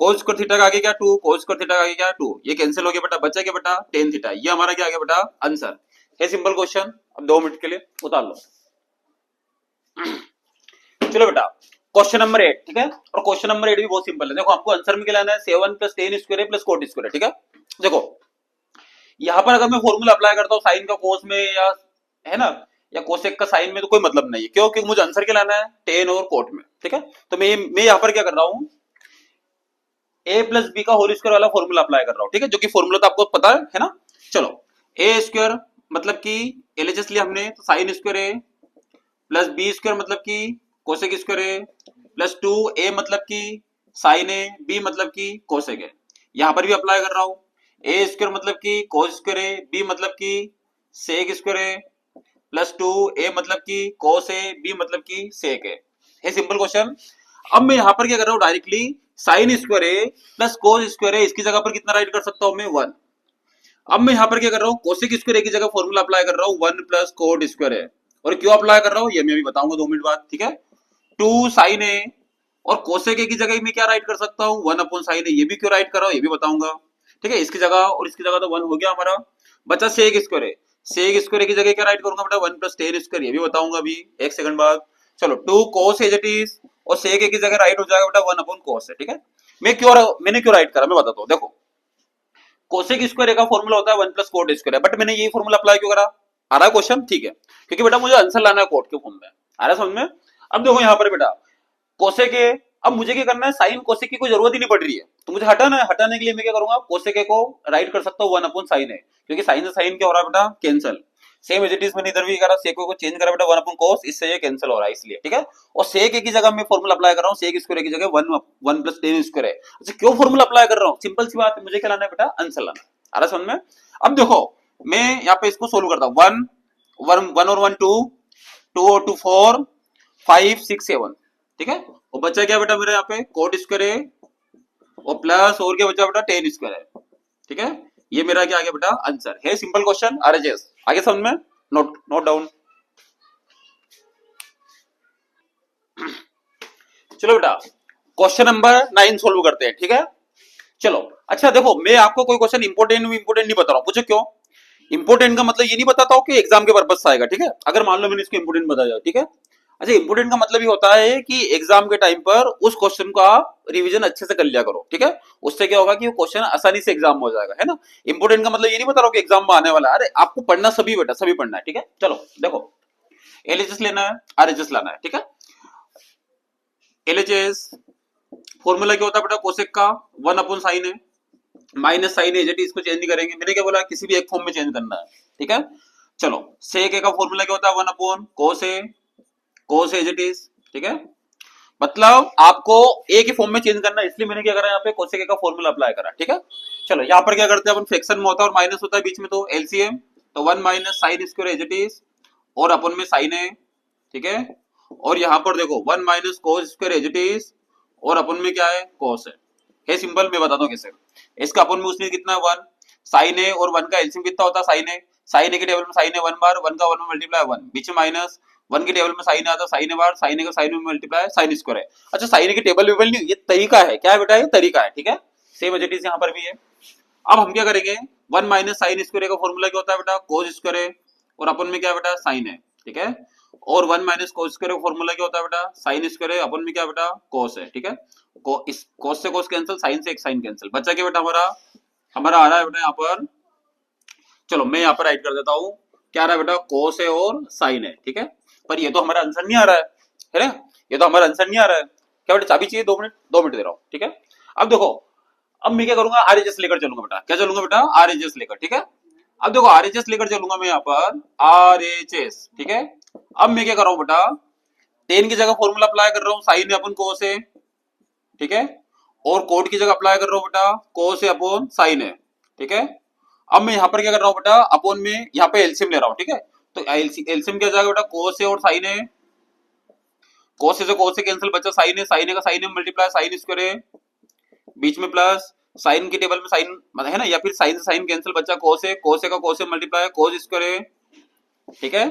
कोस स्क्वायर थीटा का आगे क्या 2, कोस स्क्वायर थीटा का आगे क्या 2, ये कैंसिल हो गया बेटा, बचा क्या बेटा टेन थीटा, ये हमारा क्या आ गया बेटा आंसर है। सिंपल क्वेश्चन, अब 2 मिनट के लिए उतार लो। चलो बेटा क्वेश्चन नंबर 8, ठीक है, और क्वेश्चन नंबर 8 भी बहुत सिंपल है। देखो आपको आंसर में क्या लाना है, 7 + 10 स्क्वायर है प्लस कोट स्क्वायर है, ठीक है। देखो यहाँ पर अगर मैं फॉर्मूला अप्लाई करता हूँ साइन का कोस में या है ना, या कोसेक का साइन में, तो कोई मतलब नहीं है, क्यों, क्योंकि मुझे आंसर क्या लाना है टेन और कोट में, ठीक है। तो मैं यहाँ पर क्या कर रहा हूँ a प्लस बी का होल स्क्वायर वाला फॉर्मूला अप्लाई कर रहा हूँ, ठीक है, जो कि फॉर्मूला तो आपको पता है ना। चलो ए स्क्वायर मतलब कि एलएचएस लिया हमने, तो साइन स्क्वायर है प्लस बी स्क्वायर मतलब कि कोसेक स्क्वायर है प्लस 2a मतलब कि साइन है, बी मतलब कि कोसेक है। यहाँ पर भी अप्लाई कर रहा हूँ, ए स्क्वायर मतलब कि कोस स्क्वायर है, बी मतलब कि सेक स्क्वायर है प्लस 2a मतलब कि कोस है, बी मतलब कि सेक है सिंपल क्वेश्चन। अब मैं यहाँ पर क्या कर रहा हूँ डायरेक्टली साइन स्क्वायर है प्लस कोस स्क्वायर है, इसकी जगह पर कितना राइट कर सकता हूँ मैं 1। अब मैं यहाँ पर क्या कर रहा हूँ कोसेक स्क्वायर की जगह फॉर्मूला अप्लाई कर रहा हूँ 1 प्लस कोट स्क्वायर है, और क्यों अप्लाई कर रहा हूँ ये मैं अभी बताऊंगा 2 मिनट बाद, ठीक है। 2 साइन है और कोसेक की जगह मैं क्या राइट कर सकता हूँ 1 अपॉन साइन है, ये भी क्यों राइट कर रहा हूँ ये भी बताऊंगा, ठीक है। इसकी जगह और इसकी जगह तो 1 हो गया हमारा, बचा सेक स्क्वायर है, सेक स्क्वायर की जगह क्या राइट करूंगा बेटा 1 + 10 स्क्वायर, ये भी बताऊंगा अभी एक सेकंड बाद। चलो 2 कोस एज इट इज और सेक की जगह राइट हो जाएगा बेटा 1 अपॉन कोस है, ठीक है। मैंने क्यों राइट करा मैं बताता हूँ। देखो कोसेक स्क्वायर का फॉर्मूला होता है 1 प्लस कोट स्क्वायर है, बट मैंने ये फॉर्मूला अप्लाई क्यों करा, आ रहा है क्वेश्चन, ठीक है, क्योंकि बेटा मुझे आंसर लाना है कोट के फॉर्म में, आ रहा है समझ में। अब देखो यहाँ पर बेटा कोसेक है, अब मुझे क्या करना है साइन कोसेक की कोई जरूरत ही नहीं पड़ रही है, तो मुझे हटाना है, हटाने के लिए मैं क्या करूंगा कोसेक को राइट कर सकता हूँ 1 अपॉन साइन है, क्योंकि साइन से साइन क्या हो रहा है बेटा cancel, same as it is मैंने इधर भी करा, सेक को चेंज करा बेटा 1 अपॉन कोस, इससे ये कैंसिल हो रहा है इसलिए, ठीक है। और सेक की जगह मैं फॉर्मूला अप्लाई कर रहा हूँ, सेक स्क्वायर की जगह 1 + 10 स्क्वायर है। अच्छा क्यों फॉर्मूला अप्लाई कर रहा हूँ, सिंपल सी बात है, मुझे क्या लाना है बेटा आंसर लाना है, आ रहा समझ में। अब देखो मैं यहाँ पे इसको सोल्व करता हूँ, 1 और 1 2, 2 और 2 4, 5 6 7, ठीक है। और बचा क्या बेटा मेरे यहाँ पे कोट स्क्वायर है और प्लस और क्या बचा बेटा 10 स्क्वायर है, ठीक है। ये मेरा क्या आ गया बेटा आंसर है, सिंपल क्वेश्चन आरएचएस आगे समझ में, नोट डाउन। चलो बेटा क्वेश्चन नंबर 9 सोल्व करते हैं, ठीक है। चलो अच्छा देखो मैं आपको कोई क्वेश्चन इंपोर्टेंट नहीं बता रहा हूँ, पूछो क्यों, इंपोर्टेंट का मतलब ये नहीं बताता हूँ कि एग्जाम के पर्पज से आएगा, ठीक है। अगर मान लो मैंने इसको इंपोर्टेंट बताया, ठीक है। अच्छा इंपोर्टेंट का मतलब ये होता है कि एग्जाम के टाइम पर उस क्वेश्चन का रिवीजन अच्छे से कर लिया करो, ठीक है। उससे क्या होगा कि वो क्वेश्चन आसानी से एग्जाम में हो जाएगा, है ना। इंपोर्टेंट का मतलब ये नहीं बता रहा हूँ कि एग्जाम में आने वाला है, अरे आपको पढ़ना सभी बेटा सभी पढ़ना है, ठीक है। चलो देखो एलएचएस लेना है, आरएचएस लाना है, ठीक है। एलएचएस फॉर्मूला क्या होता है बेटा कोसेक का 1 अपॉन साइन है, माइनस साइन है, इसको चेंज नहीं करेंगे, मैंने क्या बोला किसी भी एक फॉर्म में चेंज करना है, ठीक है। चलो सेक ए का फॉर्मूला क्या होता है, 1 upon cos as it is, ठीक है। मतलब आपको ए के फॉर्म में चेंज करना है, इसलिए मैंने क्या करा यहाँ पे कोसेक ए का फॉर्मूला अप्लाई करा, ठीक है। चलो यहाँ पर क्या करते हैं अपन, फ्रैक्शन में होता है और माइनस होता है बीच में, तो एलसीएम, तो 1 minus sine square as it is और अपन में साइन है, ठीक है। और यहाँ पर देखो 1 minus cos square as it is और अपन में क्या है, कोस है सिंपल। मैं बताता हूँ कैसे। इसका अपन में उसमें कितना है 1, साइन है और 1 का एलसीएम कितना होता है साइन है, साइन ए के टेबल में साइन है 1 बार, 1 का 1 में मल्टीप्लाई 1, बीच में माइनस, 1 के टेबल में साइन आता है sign A bar, sign A का साइन में मल्टीप्लाई साइन स्क्वायर है। अच्छा साइन ए के टेबल वेबल नहीं, ये तरीका है, क्या है बेटा, ये तरीका है, ठीक है। सेम एज इट इज यहाँ पर भी है। अब हम क्या करेंगे, 1 माइनस साइन स्क्वायर का फॉर्मूला क्या होता है बेटा, कोस स्क्वायर, और अपन में क्या बेटा साइन है, ठीक है। और 1 माइनस कोस स्क्वायर का फॉर्मूला क्या होता है बेटा, साइन स्क्वायर, अपन में क्या बेटा कोस है, ठीक है। इस कोस से कोस कैंसिल, साइन से एक साइन कैंसिल, बचा क्या बेटा हमारा, हमारा आ रहा है बेटा यहाँ पर, चलो मैं यहाँ पर राइट कर देता हूँ, क्या आ रहा है बेटा, कोस है और साइन है, ठीक है। पर ये तो हमारा आंसर नहीं आ रहा है ना, ये तो हमारा आंसर नहीं आ रहा है। क्या बेटा चाबी चाहिए, 2 मिनट दे रहा हूँ, ठीक है। अब देखो, अब मैं क्या करूंगा, आरएचएस लेकर चलूंगा बेटा, क्या चलूंगा बेटा, आरएचएस लेकर, ठीक है। अब देखो आरएचएस लेकर चलूंगा मैं यहाँ पर, आरएचएस, ठीक है। अब मैं क्या कर रहा हूँ बेटा, टेन की जगह फॉर्मूला अप्लाई कर रहा हूँ, साइन है अपन कोस है, ठीक है। और कोट की जगह अप्लाई कर रहा हूँ बेटा, कोस है अपॉन साइन है, ठीक है। अब मैं यहाँ पर क्या कर रहा हूँ बेटा, अपॉन में यहाँ पे एलसीएम ले रहा हूँ, ठीक है। तो एलसीएम क्या जाएगा बेटा, कोस है और साइन है, कोस से कोस से कैंसिल, बचा साइन है, साइन है का साइन है मल्टीप्लाई साइन स्क्वायर है, बीच में प्लस, साइन के टेबल में साइन है ना, या फिर साइन से साइन कैंसिल, बचा कोस है, कोस का कोस से मल्टीप्लाई कोस स्क्वायर है, ठीक है।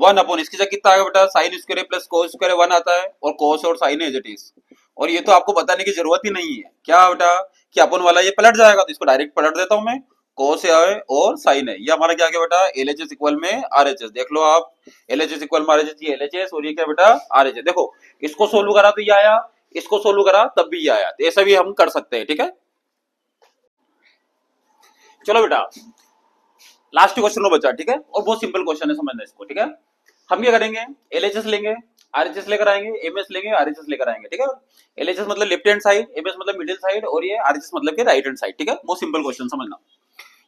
1 अपॉन इसकी जगह कितना आएगा बेटा, sine square plus cos square 1 आता है, और कोस और साइन है एज इट इज। और ये तो आपको बताने की जरूरत ही नहीं है, क्या बेटा कि अपन वाला ये पलट जाएगा, तो इसको डायरेक्ट पलट देता हूं मैं, कोस है और साइन है, ये हमारा क्या गया बेटा, एलएचएस इक्वल में आरएचएस, देख लो आप, एलएचएस इक्वल में आरएचएस, ये एलएचएस और ये क्या बेटा आरएचएस। देखो इसको सोल्व करा तो ये आया, इसको सोल्व करा तब भी ये आया, तो ऐसा भी हम कर सकते हैं, ठीक है। चलो बेटा लास्ट क्वेश्चन बचा, ठीक है, और बहुत सिंपल क्वेश्चन है, समझना इसको, ठीक है। हम क्या करेंगे, एलएचएस लेंगे, आरएचएस लेकर आएंगे, एमएस लेंगे, आरएचएस लेकर आएंगे, ठीक है। एलएचएस मतलब लेफ्ट हैंड साइड, एमएस मतलब मिडिल साइड, और ये आरएचएस मतलब के राइट हैंड साइड, ठीक है। बहुत सिंपल क्वेश्चन समझना।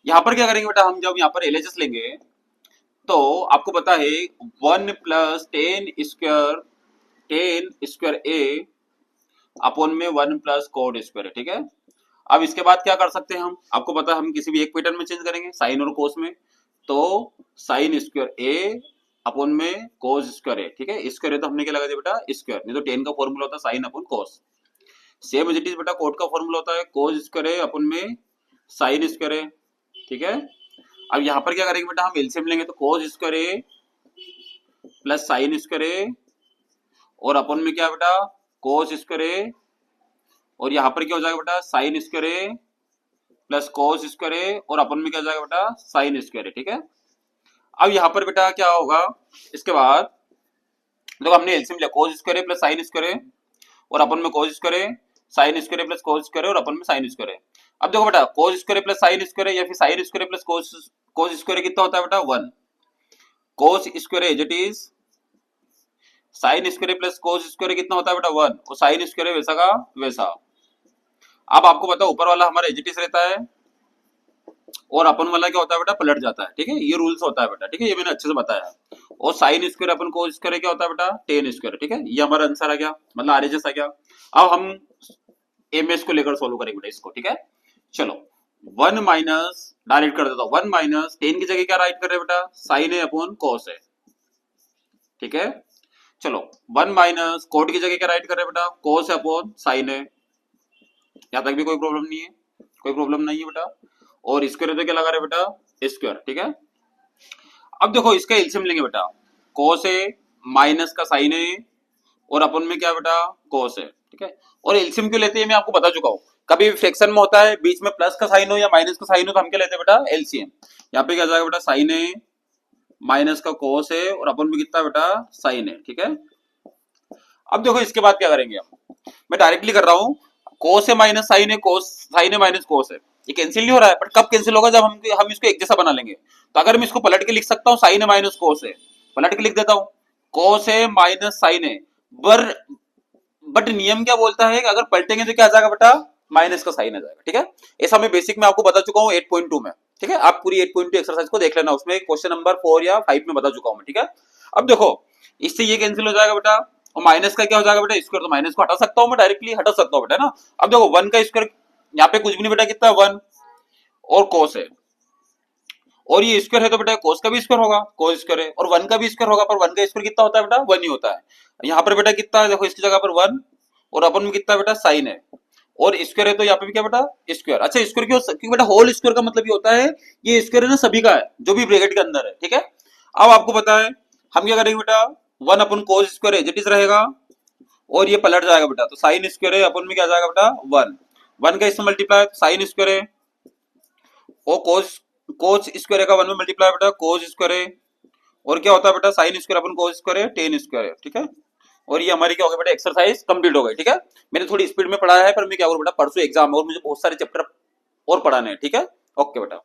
यहाँ पर क्या करेंगे बेटा, हम जब यहाँ पर एलएचएस लेंगे तो आपको पता है 1 प्लस टेन स्क्वायर ए अपॉन में 1 प्लस कोड स्क्वायर है, ठीक है। अब इसके बाद क्या कर सकते हैं हम, आपको पता है हम किसी भी एक पैटर्न में चेंज करेंगे, साइन और कोस में, तो साइन स्क्वायर ए अपॉन में कोस स्क्वायर है, ठीक है। स्क्वायर है तो हमने क्या लगा दिया बेटा स्क्वायर, नहीं तो टेन का फॉर्मूला होता है sine upon cos. Same as it is बेटा कोट का फॉर्मूला होता है कोस स्क्वायर है अपॉन में साइन स्क्वायर है, ठीक है। अब यहाँ पर क्या करेंगे बेटा, हम एलसीएम लेंगे, तो कोस स्क्वायर है प्लस साइन स्क्वायर है और अपन में क्या बेटा कोस स्क्वायर है, और यहाँ पर क्या हो जाएगा बेटा साइन स्क्वायर है प्लस कोस स्क्वायर है, और अपन में क्या जाएगा बेटा साइन स्क्वायर है, ठीक है। अब यहाँ पर बेटा क्या होगा, इसके बाद देखो हमने एलसीएम लिया, कोस स्क्वायर है प्लस साइन स्क्वायर है, और अपन में कोस स्क्वायर है, sign square plus cos square है, और अपन में साइन स्क्वायर है। अब देखो बेटा cos square plus sine square है, या फिर sine square plus cos square कितना होता है बेटा 1, cos square as it is, sine square plus cos square कितना होता है बेटा 1, और साइन स्क्वायर वैसा का वैसा। अब आपको पता है ऊपर वाला हमारा एज इट इज रहता है, और अपन वाला क्या होता है बेटा पलट जाता है, ठीक है, ये रूल्स होता है बेटा, ठीक है, ये मैंने अच्छे से बताया। और sine square upon cos square क्या होता है बेटा टेन स्क्वायर, ठीक है, ये हमारा आंसर आ गया, मतलब आरएचएस आ गया। अब हम एमएस को लेकर सोल्व करेंगे बेटा इसको, ठीक है। चलो 1 माइनस डायरेक्ट कर देता हूं, 1 माइनस टेन की जगह क्या राइट कर रहे हैं बेटा साइन है अपॉन कोस है, ठीक है। चलो 1 माइनस कोट की जगह क्या राइट कर रहे हैं बेटा कोस है अपॉन साइन है, यहां तक भी कोई प्रॉब्लम नहीं है, कोई प्रॉब्लम नहीं है बेटा। और स्क्वायर तो क्या लगा रहे बेटा स्क्वायर, ठीक है। अब देखो इसका एलसीएम लेंगे बेटा, कोस है माइनस का साइन है, और अपन में क्या बेटा कोस है, ठीक है। और एलसीएम क्यों लेते हैं मैं आपको बता चुका हूँ, कभी भी फ्रैक्शन में होता है बीच में प्लस का साइन हो या माइनस का साइन हो तो हम क्या लेते हैं बेटा एलसीएम। यहाँ पे क्या जाएगा बेटा साइन है माइनस का कोस है, और अपन में कितना बेटा साइन है, ठीक है। अब देखो इसके बाद क्या करेंगे हम, मैं डायरेक्टली कर रहा हूँ, कोस है माइनस साइन है, कोस साइन है माइनस कोस है, ये कैंसिल नहीं हो रहा है, बट कब कैंसिल होगा जब हम इसको एक जैसा बना लेंगे। तो अगर मैं इसको पलट के लिख सकता हूँ साइन है माइनस कोस है, पलट के लिख देता हूँ कोस है माइनस साइन है, बट नियम क्या बोलता है कि अगर पलटेंगे तो क्या आ जाएगा बेटा माइनस का साइन आ जाएगा, ठीक है। ऐसा मैं बेसिक में आपको बता चुका हूँ 8.2 में, ठीक है, आप पूरी 8.2 एक्सरसाइज को देख लेना, उसमें क्वेश्चन नंबर 4 या 5 में बता चुका हूं मैं। ठीक है, अब देखो इससे ये कैंसिल हो जाएगा बेटा, और माइनस का क्या हो जाएगा बेटा, स्क्वायर, तो माइनस को हटा सकता हूं मैं, डायरेक्टली हटा सकता हूं बेटा ना। अब देखो 1 का स्क्वायर, यहाँ पे कुछ भी नहीं बेटा, कितना 1, और कोस है, और ये स्क्वायर है तो बेटा कोस का भी स्क्वायर होगा, कोस स्क्वायर है, और 1 का भी स्क्वायर होगा, पर 1 का स्क्वायर कितना होता है बेटा, 1 ही होता है। यहाँ पर बेटा कितना है, देखो इसकी जगह पर 1, और अपन में कितना बेटा साइन है, और स्क्वायर है तो यहाँ पे भी क्या बेटा स्क्वायर। अच्छा स्क्वायर क्यों, क्योंकि बेटा होल स्क्वायर का मतलब ये होता है, ये स्क्वायर है ना सभी का है जो भी ब्रैकेट के अंदर है। ठीक है, अब आपको पता है हम क्या करेंगे बेटा, 1 अपन कोस स्क्वायर है जिट रहेगा, और ये पलट जाएगा बेटा, तो साइन स्क्वायर है अपन में क्या जाएगा बेटा 1, 1 का इसमें मल्टीप्लाई साइन स्क्वायर है, और कोस कोस स्क्वायर का 1 में मल्टीप्लाई बेटा कोस स्क्वायर है, और क्या होता है बेटा साइन स्क्वायर अपन कोस स्क्वायर है टेन स्क्वायर है। ठीक है, और ये हमारी क्या हो गई बेटा एक्सरसाइज कंप्लीट हो गई। ठीक है, मैंने थोड़ी स्पीड में पढ़ाया है, पर मैं क्या करूँ बेटा, परसों एग्जाम है और मुझे बहुत सारे चैप्टर और पढ़ाने हैं। ठीक है, ओके बेटा।